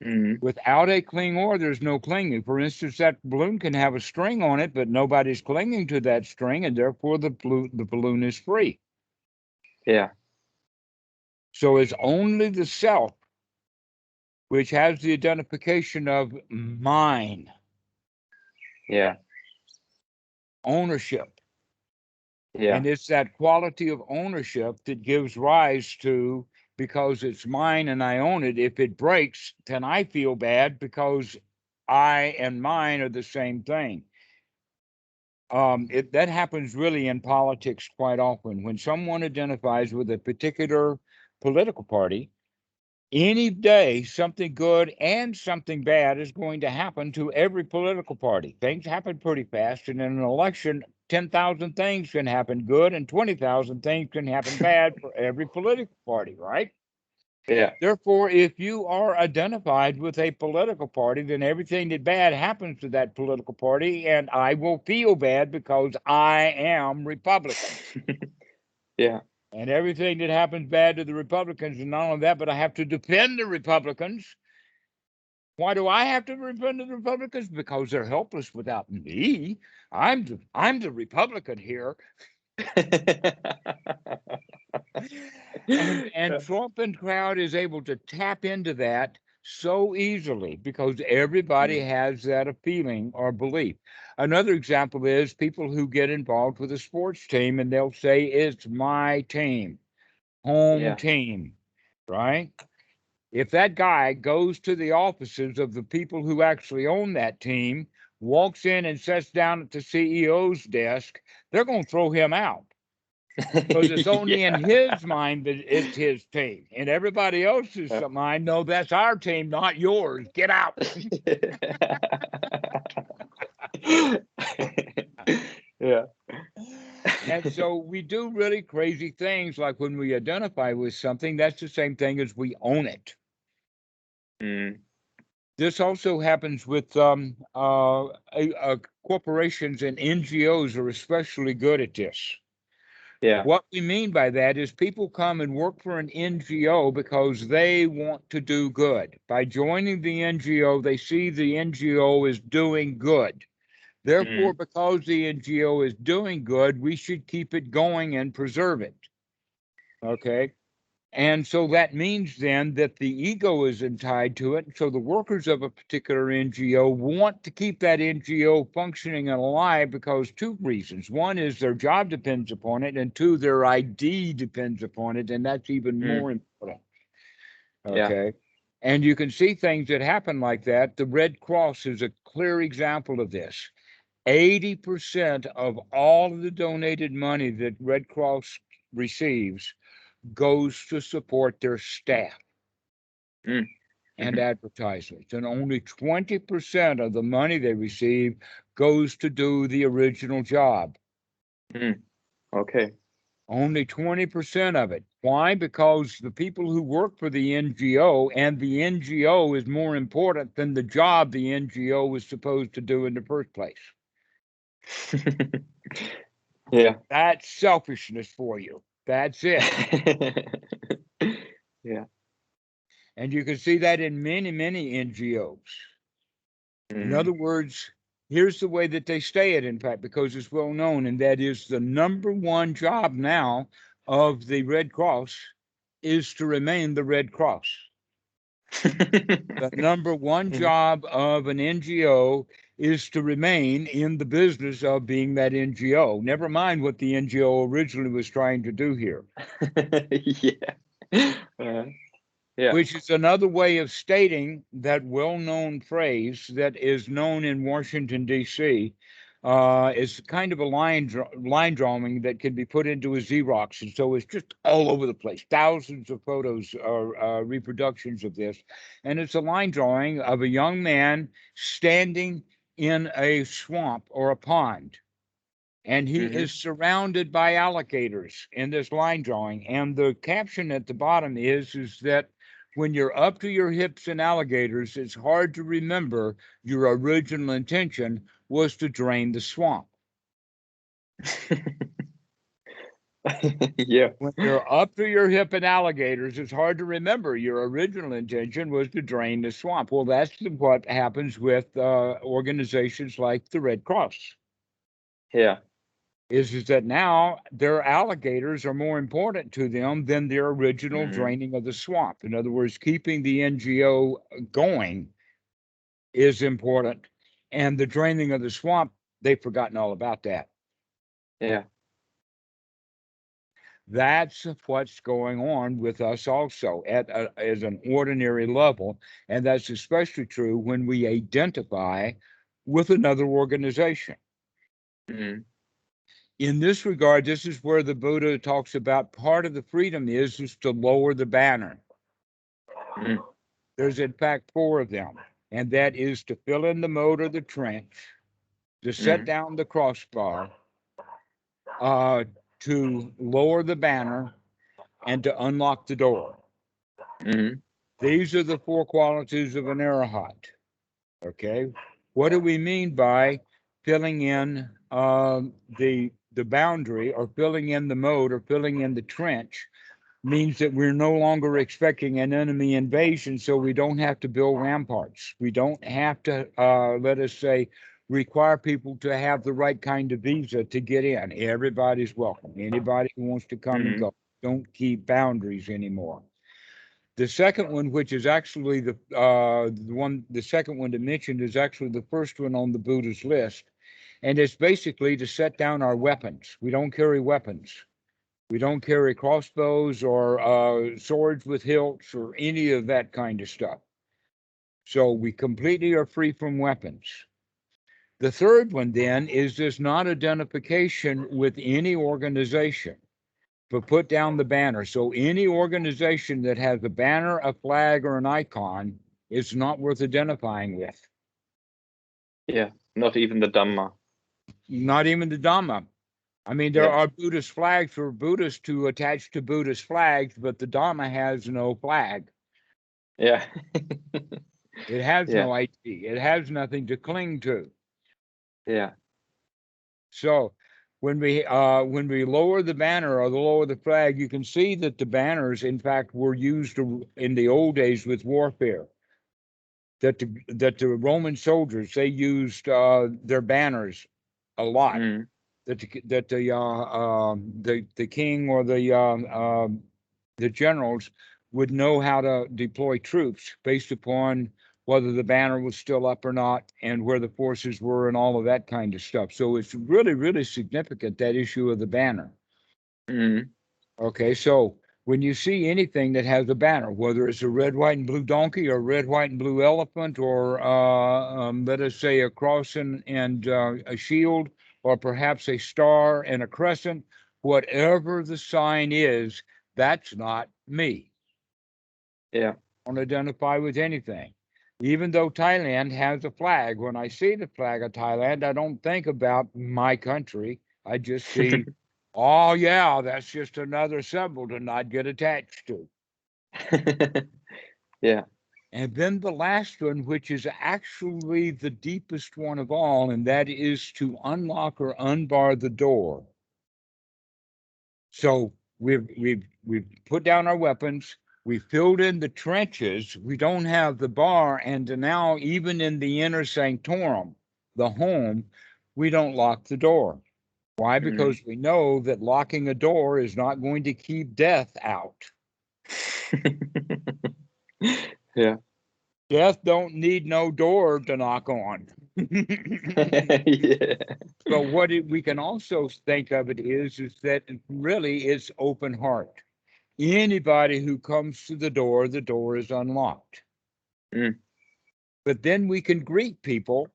Mhm. Without a cling or, there's no clinging. For instance, that balloon can have a string on it, but nobody's clinging to that string, and therefore the balloon is free. Yeah. So it's only the self which has the identification of mine, Yeah. ownership. Yeah. And it's that quality of ownership that gives rise to, because it's mine and I own it, if it breaks, then I feel bad because I and mine are the same thing. That happens really in politics quite often. When someone identifies with a particular political party, any day something good and something bad is going to happen to every political party. Things happen pretty fast, and in an election, 10,000 things can happen good and 20,000 things can happen bad for every political party, right? Yeah. Therefore, if you are identified with a political party, then everything that bad happens to that political party, and I will feel bad because I am Republican. Yeah. And everything that happens bad to the Republicans, and not only that, but I have to defend the Republicans. Why do I have to defend the Republicans? Because they're helpless without me. I'm the Republican here. And Yeah. Trump and crowd is able to tap into that so easily because everybody Mm. has that feeling or belief. Another example is people who get involved with a sports team and they'll say it's my team, home Yeah. team, right? If that guy goes to the offices of the people who actually own that team, walks in and sits down at the CEO's desk, they're going to throw him out because it's only in Yeah. his mind that it's his team. And everybody else's Yeah. mind, no, that's our team, not yours. Get out. Yeah. And so we do really crazy things like when we identify with something, that's the same thing as we own it. Mm. This also happens with corporations, and NGOs are especially good at this. Yeah. What we mean by that is people come and work for an NGO because they want to do good. By joining the NGO, they see the NGO is doing good. Therefore, Mm. because the NGO is doing good, we should keep it going and preserve it. Okay. And so that means then that the ego is tied to it. So the workers of a particular NGO want to keep that NGO functioning and alive because two reasons. One is their job depends upon it, and two, their ID depends upon it, and that's even more important. Okay. And you can see things that happen like that. The Red Cross is a clear example of this. 80% of all of the donated money that Red Cross receives goes to support their staff and advertisements. And only 20% of the money they receive goes to do the original job. Okay. Only 20% of it. Why? Because the people who work for the NGO, and the NGO is more important than the job the NGO was supposed to do in the first place. Yeah. That's selfishness for you. That's it. Yeah. And you can see that in many, many NGOs. In other words, here's the way that they stay it, in fact, because it's well known, and that is the number one job now of the Red Cross is to remain the Red Cross. The number one job of an NGO is to remain in the business of being that NGO. Never mind what the NGO originally was trying to do here. Yeah. Which is another way of stating that well-known phrase that is known in Washington, D.C. It's kind of a line drawing that can be put into a Xerox. And so it's just all over the place. Thousands of photos are reproductions of this. And it's a line drawing of a young man standing in a swamp or a pond. And he is surrounded by alligators in this line drawing. And the caption at the bottom is that when you're up to your hips in alligators, it's hard to remember your original intention was to drain the swamp. Yeah. When you're up to your hip in alligators, it's hard to remember your original intention was to drain the swamp. Well, that's what happens with organizations like the Red Cross. Yeah. Is that now their alligators are more important to them than their original draining of the swamp. In other words, keeping the NGO going is important. And the draining of the swamp, they've forgotten all about that. Yeah. That's what's going on with us also as an ordinary level. And that's especially true when we identify with another organization. In this regard, this is where the Buddha talks about part of the freedom is to lower the banner. There's in fact 4 of them, and that is to fill in the moat or the trench, to set down the crossbar, to lower the banner, and to unlock the door. These are the 4 qualities of an arahat. Okay, what do we mean by filling in the boundary, or filling in the moat, or filling in the trench? Means that we're no longer expecting an enemy invasion, so we don't have to build ramparts. We don't have to, let us say, require people to have the right kind of visa to get in. Everybody's welcome. Anybody who wants to come and go. Don't keep boundaries anymore. The second one, which is actually the second one to mention, is actually the first one on the Buddha's list. And it's basically to set down our weapons. We don't carry weapons. We don't carry crossbows or swords with hilts or any of that kind of stuff. So we completely are free from weapons. The third one then is this non-identification with any organization, but put down the banner. So any organization that has a banner, a flag, or an icon is not worth identifying with. Yeah, not even the Dhamma. Not even the Dhamma. I mean, there are Buddhist flags for Buddhists to attach to Buddhist flags, but the Dhamma has no flag. Yeah. It has no ID. It has nothing to cling to. Yeah. So when we lower the banner or lower the flag, you can see that the banners, in fact, were used in the old days with warfare. That the Roman soldiers, they used their banners a lot. That the king or the generals would know how to deploy troops based upon whether the banner was still up or not and where the forces were and all of that kind of stuff. So it's really, really significant, that issue of the banner. Mm. Okay, so when you see anything that has a banner, whether it's a red, white, and blue donkey or red, white, and blue elephant, or let us say a cross and a shield, or perhaps a star and a crescent, whatever the sign is, that's not me. Yeah. I don't identify with anything. Even though Thailand has a flag, when I see the flag of Thailand, I don't think about my country. I just see, oh, yeah, that's just another symbol to not get attached to. Yeah. And then the last one, which is actually the deepest one of all, and that is to unlock or unbar the door. So we've put down our weapons. We filled in the trenches. We don't have the bar, and now even in the inner sanctorum, the home, we don't lock the door. Why? Mm. Because we know that locking a door is not going to keep death out. Yeah. Death don't need no door to knock on. Yeah. But what we can also think of it is that really it's open heart. Anybody who comes to the door is unlocked. Mm. But then we can greet people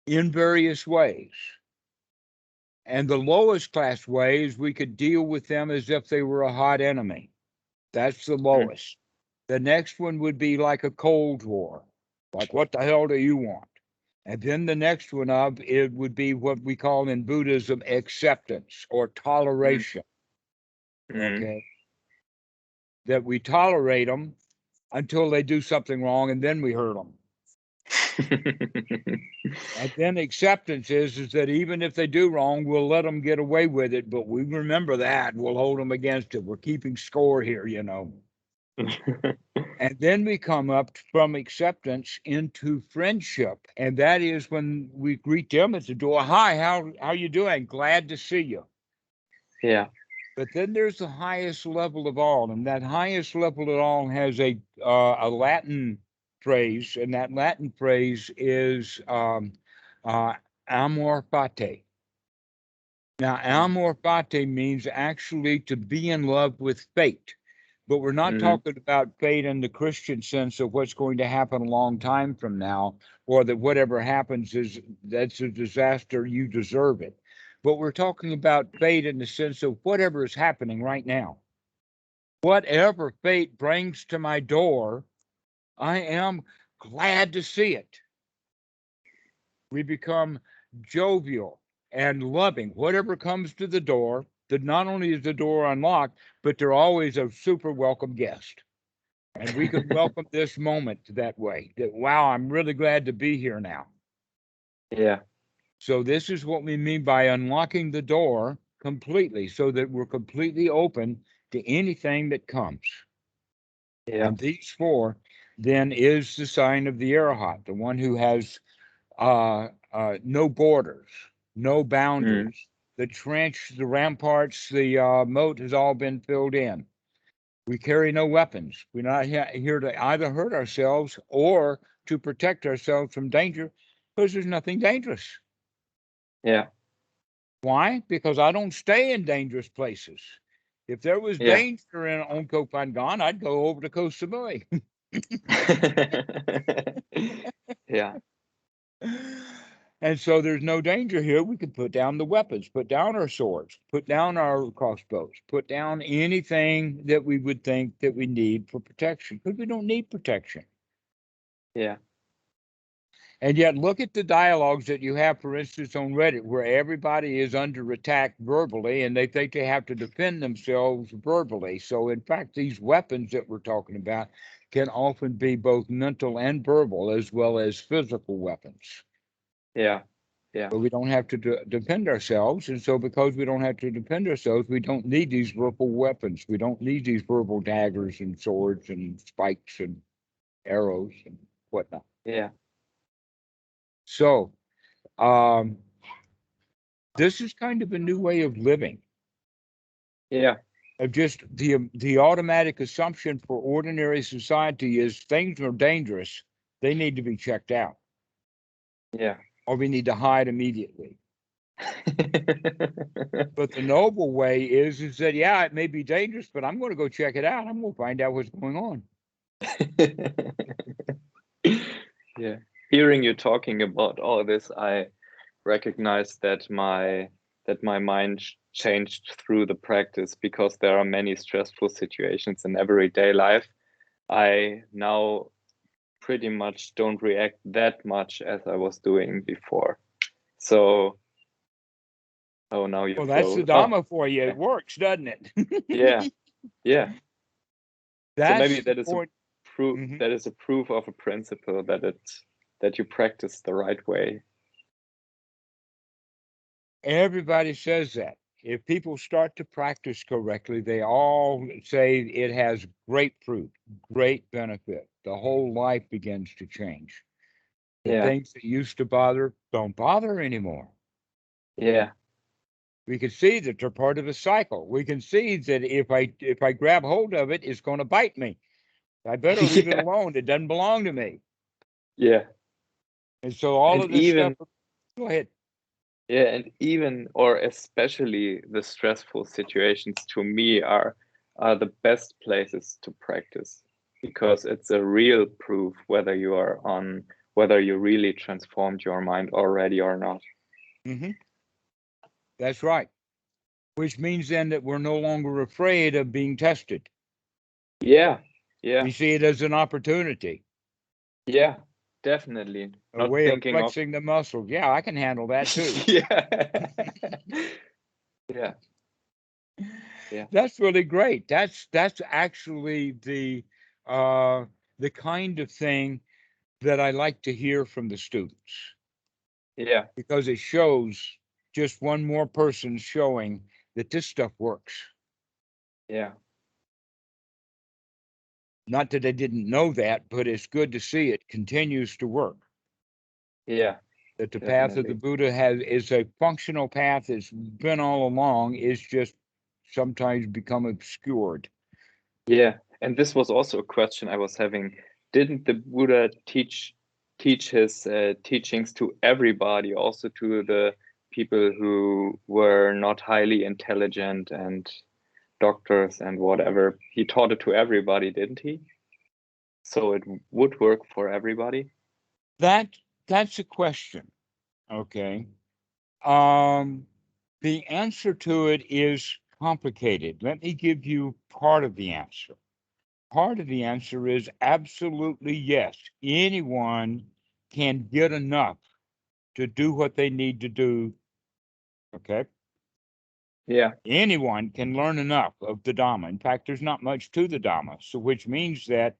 in various ways. And the lowest class way is we could deal with them as if they were a hot enemy. That's the Mm. lowest. The next one would be like a Cold War. Like, what the hell do you want? And then the next one up, it would be what we call in Buddhism acceptance or Mm. toleration. Mm. Okay. That we tolerate them until they do something wrong and then we hurt them. And then acceptance is that even if they do wrong, we'll let them get away with it. But we remember that. We'll hold them against it. We're keeping score here, you know. And then we come up from acceptance into friendship. And that is when we greet them at the door. Hi, how you doing? Glad to see you. Yeah. But then there's the highest level of all. And that highest level of all has a Latin phrase. And that Latin phrase is amor fati. Now, amor fati means actually to be in love with fate. But we're not Mm-hmm. talking about fate in the Christian sense of what's going to happen a long time from now, or that whatever happens that's a disaster, you deserve it. But we're talking about fate in the sense of whatever is happening right now. Whatever fate brings to my door, I am glad to see it. We become jovial and loving. Whatever comes to the door, that not only is the door unlocked, but they're always a super welcome guest. And we can welcome this moment that way. That, wow, I'm really glad to be here now. Yeah. So this is what we mean by unlocking the door completely, so that we're completely open to anything that comes. Yeah. And these four then is the sign of the Arahat, the one who has no borders, no boundaries. Mm. The trench, the ramparts, the moat has all been filled in. We carry no weapons. We're not here to either hurt ourselves or to protect ourselves from danger, because there's nothing dangerous. Yeah. Why? Because I don't stay in dangerous places. If there was Yeah. danger on Koh Phangan, I'd go over to Koh Samui. Yeah. And so there's no danger here. We can put down the weapons, put down our swords, put down our crossbows, put down anything that we would think that we need for protection, because we don't need protection. Yeah. And yet, look at the dialogues that you have, for instance, on Reddit, where everybody is under attack verbally and they think they have to defend themselves verbally. So, in fact, these weapons that we're talking about can often be both mental and verbal, as well as physical weapons. Yeah. Yeah. But we don't have to defend ourselves. And so, because we don't have to defend ourselves, we don't need these verbal weapons. We don't need these verbal daggers and swords and spikes and arrows and whatnot. Yeah. So, this is kind of a new way of living. Yeah. of just the automatic assumption for ordinary society is things are dangerous. They need to be checked out. Yeah. Or we need to hide immediately. But the noble way is that, yeah, it may be dangerous, but I'm going to go check it out. I'm going to find out what's going on. Yeah. Hearing you talking about all this, I recognize that my mind changed through the practice, because there are many stressful situations in everyday life. I now pretty much don't react that much as I was doing before. So, oh, now you Well, that's the froze. Oh, Dhamma for you. It works, doesn't it? yeah, yeah. So maybe That's the that is a point. proof. Mhm. That is a proof of a principle that you practice the right way. Everybody says that. If people start to practice correctly, they all say it has great fruit, great benefit. The whole life begins to change. The Yeah, things that used to bother don't bother anymore. yeah, We can see that they're part of a cycle. We can see that if I grab hold of it, it's going to bite me. I better leave it yeah, alone. It doesn't belong to me. yeah. And so all And of this stuff. even Go ahead. Yeah, and even or especially the stressful situations, to me, are the best places to practice, because it's a real proof whether whether you really transformed your mind already or not. Mm-hmm. That's right. Which means then that we're no longer afraid of being tested. Yeah, yeah, We see it as an opportunity, yeah, definitely. a Not way of thinking of flexing the muscles. Yeah, I can handle that too. yeah, yeah, yeah, That's really great. That's actually the kind of thing that I like to hear from the students, yeah, because it shows just one more person showing that this stuff works. yeah, Not that I didn't know that, but it's good to see it continues to work. yeah, That the path of the definitely. Buddha is a functional path. It's been all along. It's just sometimes become obscured. Yeah, and this was also a question I was having. Didn't the Buddha teach his teachings to everybody, also to the people who were not highly intelligent and doctors and whatever? He taught it to everybody, didn't he? So it would work for everybody. That that's a question. Okay. Um, the answer to it is complicated. Let me give you part of the answer. Part of the answer is absolutely yes. Anyone can get enough to do what they need to do. Okay. Yeah, Anyone can learn enough of the Dhamma. In fact, there's not much to the Dhamma. So, which means that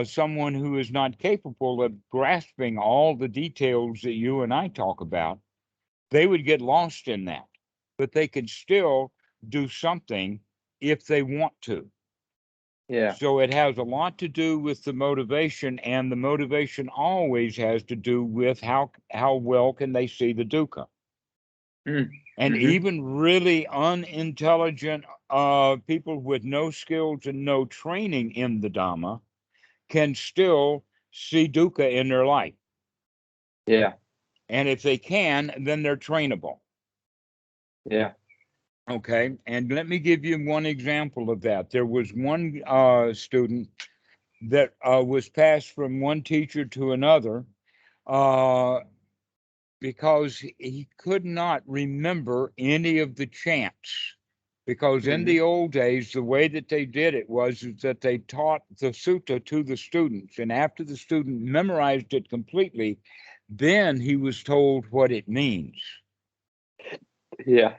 someone who is not capable of grasping all the details that you and I talk about, they would get lost in that. But they could still do something if they want to. yeah, So it has a lot to do with the motivation, and the motivation always has to do with how well can they see the dukkha. mm. And Hmm. even really unintelligent people with no skills and no training in the Dhamma can still see dukkha in their life. Yeah, And if they can, then they're trainable. yeah, Okay. And let me give you one example of that. There was one student that was passed from one teacher to another uh, because he could not remember any of the chants. Because in hmm, the old days, the way that they did it was that they taught the sutta to the students. And after the student memorized it completely, then he was told what it means. yeah,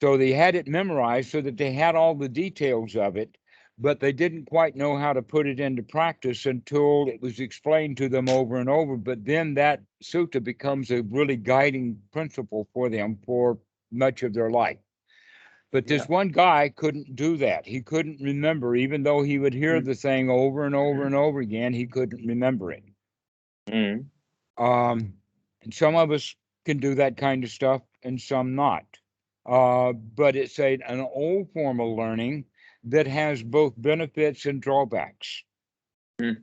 So they had it memorized so that they had all the details of it, but they didn't quite know how to put it into practice until it was explained to them over and over. But then that sutta becomes a really guiding principle for them for much of their life. But yeah. this one guy couldn't do that. He couldn't remember, even though he would hear the thing over and over and over again, he couldn't remember it. Mm-hmm. And some of us can do that kind of stuff and some not. but it's an old form of learning that has both benefits and drawbacks. Mm.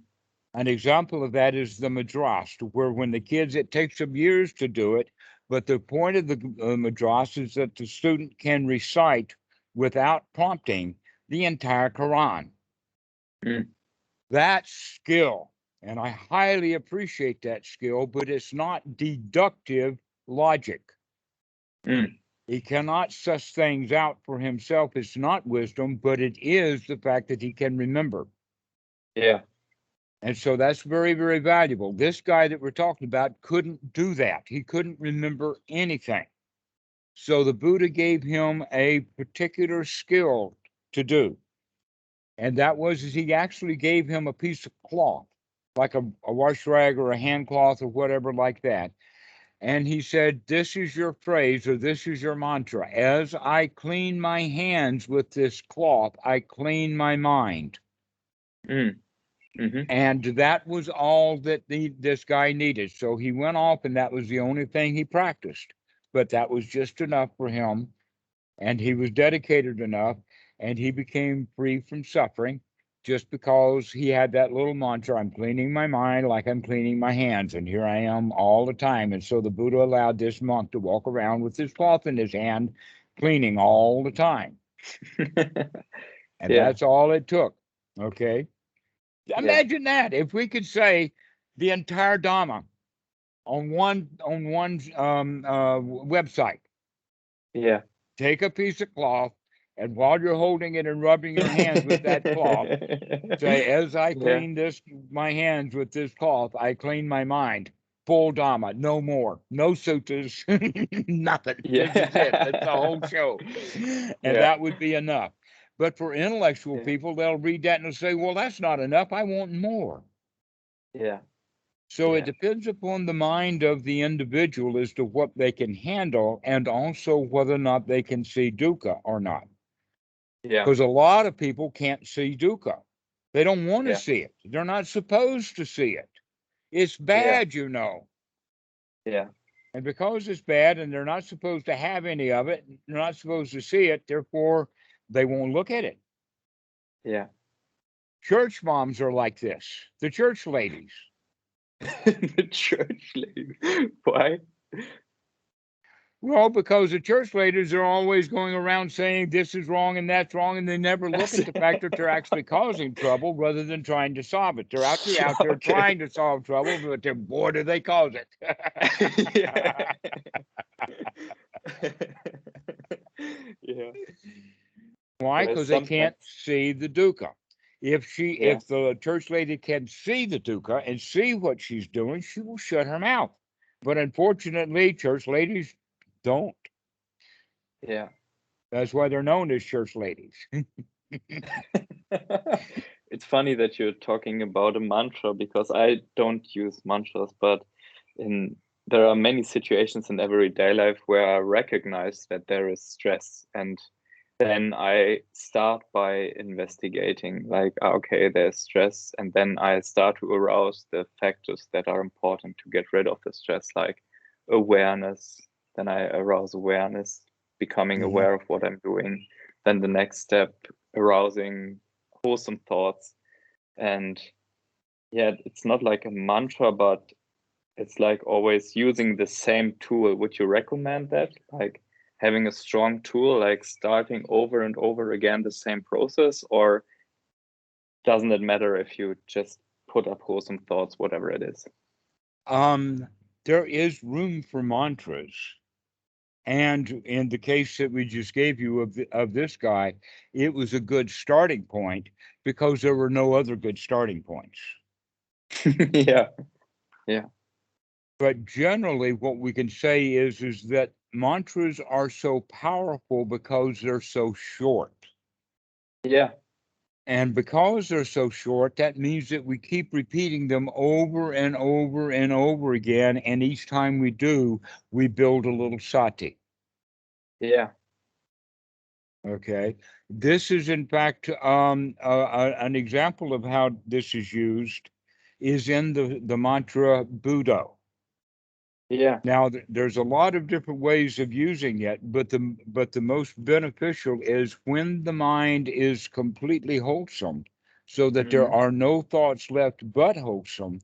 An example of that is the madras, where when the kids, it takes them years to do it, but the point of the madras is that the student can recite without prompting the entire Quran. Mm. That skill, and I highly appreciate that skill, but it's not deductive logic. Mm. He cannot suss things out for himself. It's not wisdom, but it is the fact that he can remember. Yeah. And so that's very, very valuable. This guy that we're talking about couldn't do that. He couldn't remember anything. So the Buddha gave him a particular skill to do. And that was is he actually gave him a piece of cloth, like a wash rag or a hand cloth or whatever like that. And he said, this is your phrase or this is your mantra. As I clean my hands with this cloth, I clean my mind. Mm. Mm-hmm. And that was all that this guy needed. So he went off, and that was the only thing he practiced. But that was just enough for him. And he was dedicated enough, and he became free from suffering just because he had that little mantra, I'm cleaning my mind like I'm cleaning my hands. And here I am all the time. And so the Buddha allowed this monk to walk around with his cloth in his hand, cleaning all the time. And Yeah. that's all it took. Okay. Yeah. Imagine that if we could say the entire Dhamma on one website. Yeah. Take a piece of cloth, and while you're holding it and rubbing your hands with that cloth, say, "As I Yeah. clean my hands with this cloth, I clean my mind." Full Dhamma, no more, no suttas, nothing. Yeah. This is it. That's the whole show, and Yeah. that would be enough. But for intellectual Yeah. people, they'll read that and they'll say, "Well, that's not enough. I want more." Yeah. So it Yeah. depends upon the mind of the individual as to what they can handle and also whether or not they can see dukkha or not. Yeah. Because a lot of people can't see dukkha. They don't want to Yeah. see it. They're not supposed to see it. It's Yeah. bad, you know. Yeah. And because it's bad and they're not supposed to have any of it, they're not supposed to see it, therefore they won't look at it. Yeah. Church moms are like this, the church ladies. The church lady. Why? Well, because the church leaders are always going around saying this is wrong and that's wrong, and they never look at the fact that they're actually causing trouble rather than trying to solve it. They're actually out there Okay. trying to solve trouble, but boy, do they cause it. Yeah. Yeah. Why? There's Because they sometimes. can't see the dukkha. Yeah. If the church lady can see the dukkha and see what she's doing, she will shut her mouth. But unfortunately, church ladies don't. Yeah. That's why they're known as church ladies. It's funny that you're talking about a mantra because I don't use mantras, but in there are many situations in everyday life where I recognize that there is stress, and then I start by investigating, like, okay, there's stress, and then I start to arouse the factors that are important to get rid of the stress, like awareness. Then I arouse awareness, becoming Mhm. aware of what I'm doing. Then the next step, arousing wholesome thoughts. And yeah, it's not like a mantra, but it's like always using the same tool. Would you recommend that? Like having a strong tool, like starting over and over again the same process, or doesn't it matter if you just put up wholesome thoughts, whatever it is? There is room for mantras. And in the case that we just gave you of this guy, it was a good starting point because there were no other good starting points. Yeah. Yeah. But generally, what we can say is that mantras are so powerful because they're so short. Yeah. And because they're so short, that means that we keep repeating them over and over and over again. And each time we do, we build a little sati. Yeah. Okay. This is, in fact, an example of how this is used is in the mantra Buddha. Yeah. Now, there's a lot of different ways of using it, but the most beneficial is when the mind is completely wholesome, so that there Mm-hmm. are no thoughts left but wholesome.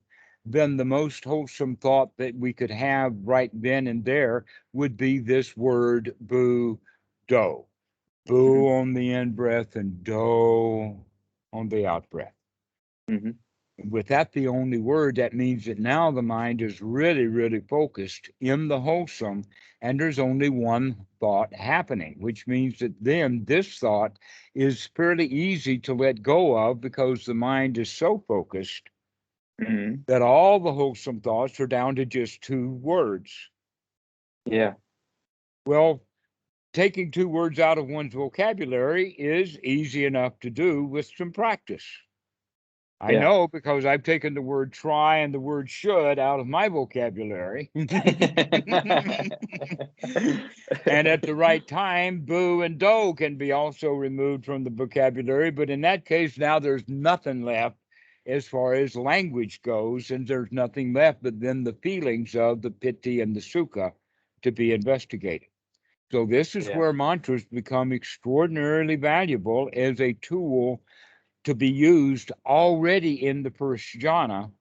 Then the most wholesome thought that we could have right then and there would be this word "bu do." Mm-hmm. Bu on the in breath and do on the out breath. Mm-hmm. With that the only word, that means that now the mind is really, really focused in the wholesome, and there's only one thought happening, which means that then this thought is fairly easy to let go of because the mind is so focused Mm-hmm. that all the wholesome thoughts are down to just two words. Yeah. Well, taking two words out of one's vocabulary is easy enough to do with some practice. I Yeah. know because I've taken the word try and the word should out of my vocabulary. And at the right time, boo and do can be also removed from the vocabulary. But in that case, now there's nothing left as far as language goes, and there's nothing left but then the feelings of the piti and the sukha to be investigated. So this is Yeah. where mantras become extraordinarily valuable as a tool to be used already in the first jhana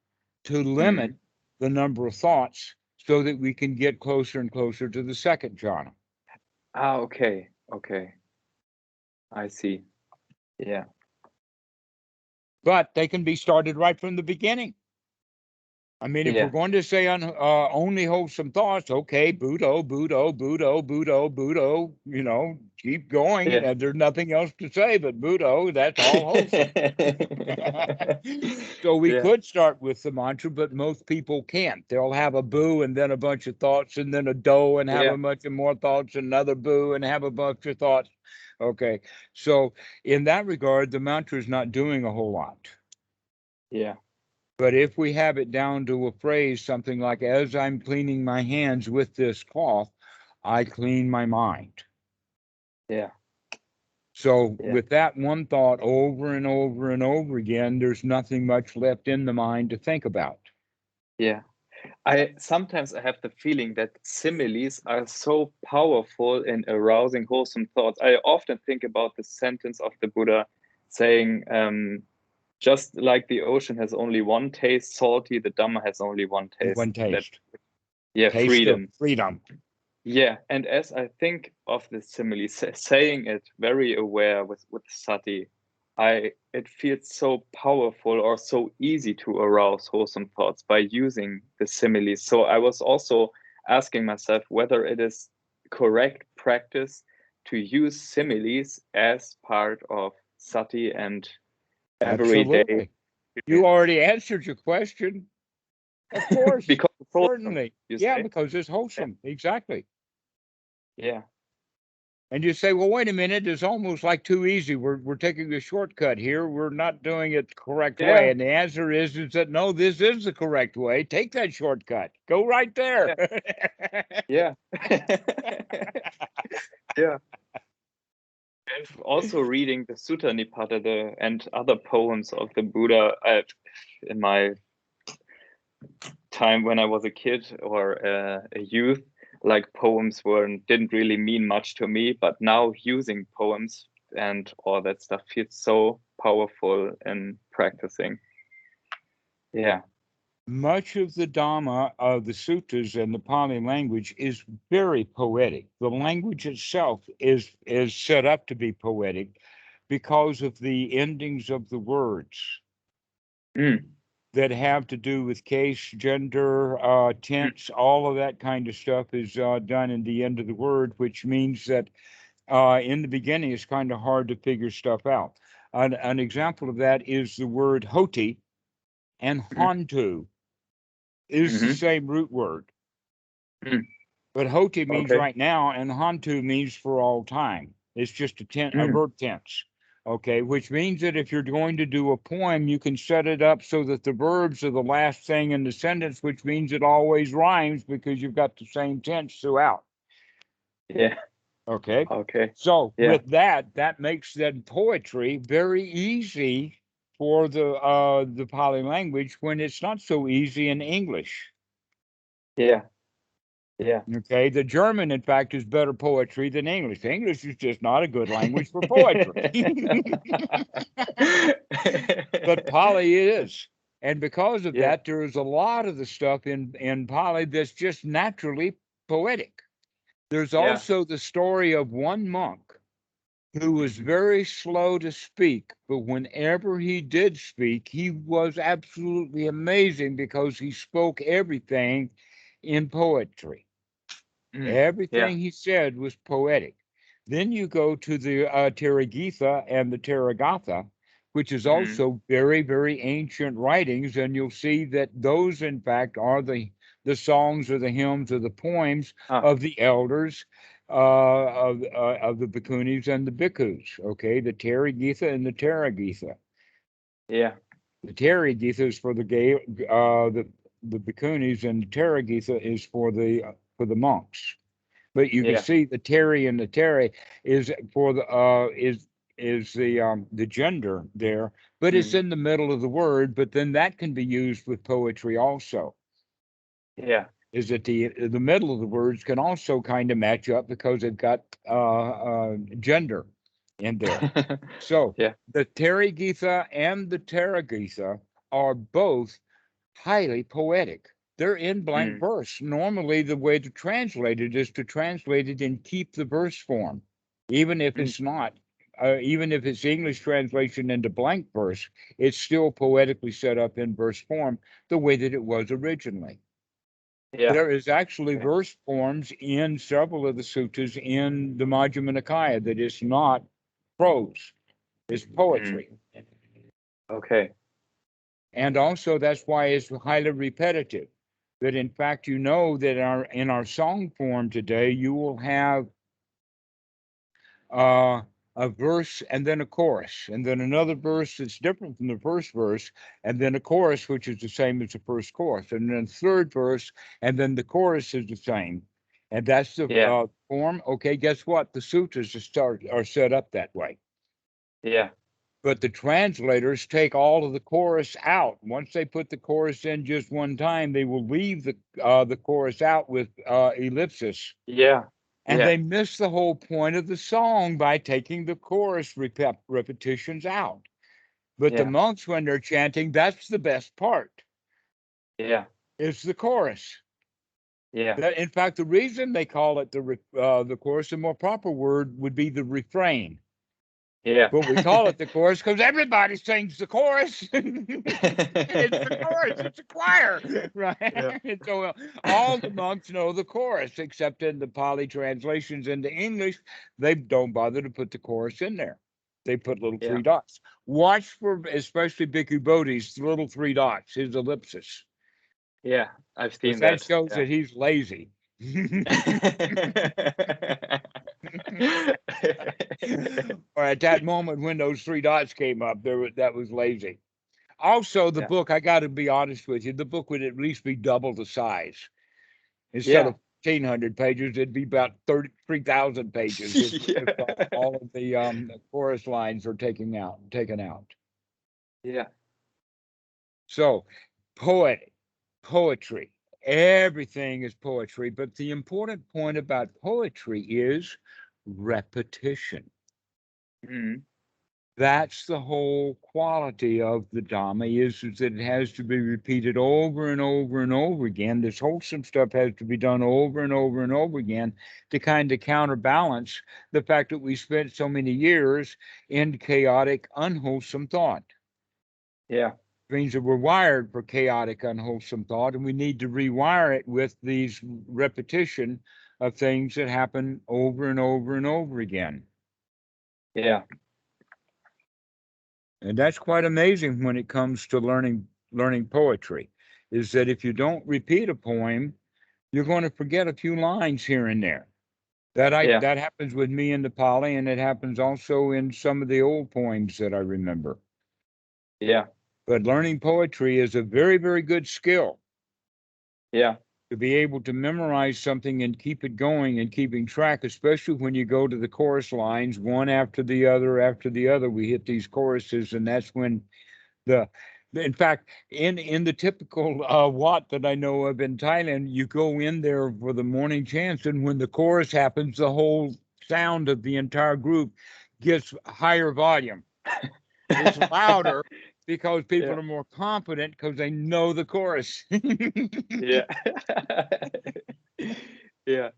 to limit Mm. the number of thoughts so that we can get closer and closer to the second jhana. Ah, okay. Okay. I see. Yeah. But they can be started right from the beginning. I mean, if we're Yeah. going to say only wholesome thoughts, okay, Buddho, Buddho, Buddho, Buddho, Buddho, keep going. Yeah. And there's nothing else to say but Buddho. That's all wholesome. So we Yeah. could start with the mantra, but most people can't. They'll have a boo and then a bunch of thoughts and then a do and have Yeah. a bunch of more thoughts, another boo and have a bunch of thoughts. Okay. So in that regard, the mantra is not doing a whole lot. Yeah. But if we have it down to a phrase, something like, as I'm cleaning my hands with this cloth, I clean my mind. Yeah. So Yeah. with that one thought over and over and over again, there's nothing much left in the mind to think about. Yeah. I sometimes I have the feeling that similes are so powerful in arousing wholesome thoughts. I often think about the sentence of the Buddha saying, just like the ocean has only one taste, salty, the Dhamma has only one taste. One That, taste, yeah, taste of freedom. freedom. Yeah, and as I think of the simile, saying it very aware with sati, it feels so powerful or so easy to arouse wholesome thoughts by using the similes. So I was also asking myself whether it is correct practice to use similes as part of sati and everyday Absolutely. You experience. already answered your question. Of course, Because it's wholesome, certainly. you Yeah, say? because it's Yeah. wholesome. Exactly. Yeah. And you say, well, wait a minute, it's almost like too easy. We're taking a shortcut here. We're not doing it the correct way. Yeah. And the answer is that no, this is the correct way. Take that shortcut. Go right there. Yeah. Yeah. Yeah. And also reading the Sutta Nipata and other poems of the Buddha in my time when I was a kid or a youth, like poems didn't really mean much to me, but now using poems and all that stuff feels so powerful in practicing. Yeah. Much of the Dhamma of the suttas and the Pali language is very poetic. The language itself is set up to be poetic because of the endings of the words Mm. that have to do with case, gender, Mm. tense, all of that kind of stuff is done in the end of the word, which means that in the beginning it's kind of hard to figure stuff out. An example of that is the word hoti and Mm. hontu is the Mm-hmm. same root word. Mm. But hoti means Okay. right now, and hantu means for all time. It's just a Mm. verb tense. Okay, which means that if you're going to do a poem, you can set it up so that the verbs are the last thing in the sentence, which means it always rhymes because you've got the same tense throughout. Yeah. Okay, Okay. so Yeah. with that, that makes that poetry very easy for the Pali language when it's not so easy in English. Yeah. Yeah. Okay, the German, in fact, is better poetry than English. English is just not a good language for poetry. But Pali is. And because of Yeah. that, there is a lot of the stuff in Pali that's just naturally poetic. There's Yeah. also the story of one monk who was very slow to speak, but whenever he did speak, he was absolutely amazing because he spoke everything in poetry. Yeah. Everything he said was poetic. Then you go to the Teragitha and the Teragatha, which is also very, very ancient writings, and you'll see that those, in fact, are the songs or the hymns or the poems Ah, of the elders of the bhikkhunis and the bhikkhus. Okay, the Teragitha and the Teragitha. yeah. The Teragitha is for the bhikkhunis, and the Teragitha is for the monks. But you can Yeah. see the Terry and the Terry is for the is the gender there, but it's in the middle of the word. But then that can be used with poetry also. Yeah. Is that the middle of the words can also kind of match up because they've got gender in there. So Yeah. the Terry Githa and the Teragitha are both highly poetic. They're in blank verse. Normally, the way to translate it is to translate it and keep the verse form, even if Mm. it's not. Even if it's English translation into blank verse, it's still poetically set up in verse form the way that it was originally. Yeah. There is actually Okay. verse forms in several of the suttas in the Majjhima Nikaya that is not prose, it's Mm. poetry. Okay. And also that's why it's highly repetitive. That in fact, you know that in our song form today, you will have uh, a verse and then a chorus, and then another verse that's different from the first verse, and then a chorus which is the same as the first chorus, and then third verse, and then the chorus is the same. And that's the Yeah. form. Okay, guess what? The sutras are set up that way. Yeah. But the translators take all of the chorus out. Once they put the chorus in just one time, they will leave the chorus out with ellipsis, Yeah. and Yeah. they miss the whole point of the song by taking the chorus repetitions out. But the Yeah. monks, when they're chanting, that's the best part. Yeah. Is the chorus. Yeah. That, in fact, the reason they call it the chorus, a more proper word would be the refrain. Yeah. But we call it the chorus because everybody sings the chorus. It's the chorus. It's a choir, right? Yeah. And so all the monks know the chorus, except in the Pali translations into English, they don't bother to put the chorus in there. They put little Yeah. three dots. Watch for especially Bhikkhu Bodhi's little three dots, his ellipsis, Yeah. I've because seen that that. shows Yeah. that he's lazy. Or at that moment when those three dots came up, that was lazy. Also, the Yeah. book, I got to be honest with you, the book would at least be double the size. Instead Yeah. of 1,500 pages, it'd be about 3,000 pages if Yeah. all of the chorus lines are taken out. Yeah. So, poetry, everything is poetry. But the important point about poetry is repetition. Mm. That's the whole quality of the Dhamma is that it has to be repeated over and over and over again. This wholesome stuff has to be done over and over and over again to kind of counterbalance the fact that we spent so many years in chaotic, unwholesome thought. Yeah. It means that we're wired for chaotic, unwholesome thought, and we need to rewire it with these repetition of things that happen over and over and over again. Yeah. And that's quite amazing when it comes to learning poetry, is that if you don't repeat a poem, you're going to forget a few lines here and there. Yeah. That happens with me in the Pali, and it happens also in some of the old poems that I remember. Yeah. But learning poetry is a very, very good skill Yeah. to be able to memorize something and keep it going and keeping track, especially when you go to the chorus lines, one after the other. We hit these choruses, and that's when the In fact, in the typical Wat that I know of in Thailand, you go in there for the morning chants, and when the chorus happens, the whole sound of the entire group gets higher volume. It's louder because people Yeah. are more confident because they know the chorus. Yeah. Yeah.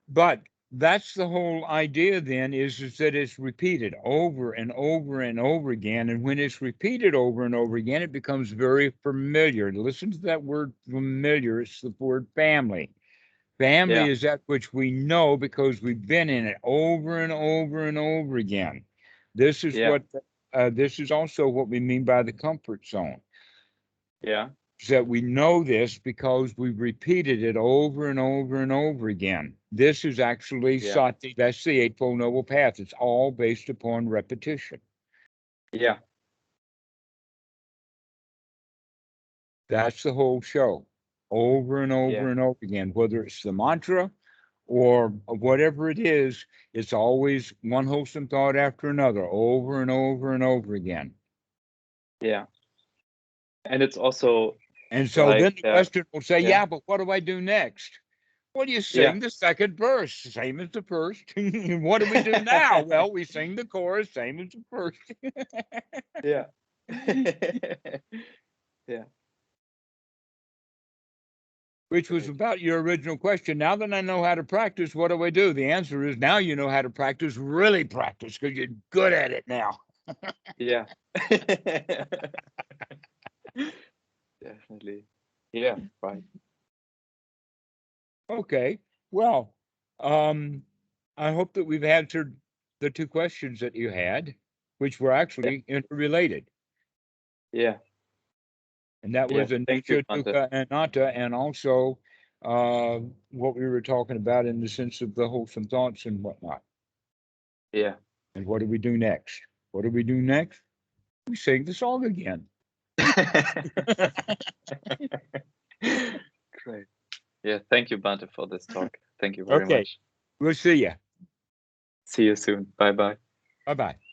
But that's the whole idea then is that it's repeated over and over and over again. And when it's repeated over and over again, it becomes very familiar. Listen to that word familiar. It's the word family. Family Yeah. is that which we know because we've been in it over and over and over again. This is Yeah. what this is also what we mean by the comfort zone. Yeah. Is that we know this because we've repeated it over and over and over again. This is actually Yeah. sati. That's the Eightfold Noble Path. It's all based upon repetition. Yeah. That's the whole show, over and Yeah. over and over again. Whether it's the mantra or whatever it is, it's always one wholesome thought after another, over and over and over again. Yeah. And it's also And so then like, the Western will say, yeah. "Yeah, but what do I do next?" Well, you Yeah. sing the second verse, same as the first. What do we do now? Well, we sing the chorus, same as the first. Yeah. Yeah. Which was Great. about your original question. Now that I know how to practice, what do I do? The answer is now you know how to practice, really practice, because you're good at it now. Yeah. Definitely. Yeah. Right. Okay. Well, I hope that we've answered the two questions that you had, which were Yeah. actually interrelated. Yeah. And that Yeah. was Thank you, anicca, Bante. dukkha, anatta, and also what we were talking about in the sense of the wholesome thoughts and whatnot. Yeah. And what do we do next? What do we do next? We sing the song again. Great. Yeah. Thank you, Bante, for this talk. Thank you very Okay, much. we'll see you. See you soon. Bye bye. Bye bye.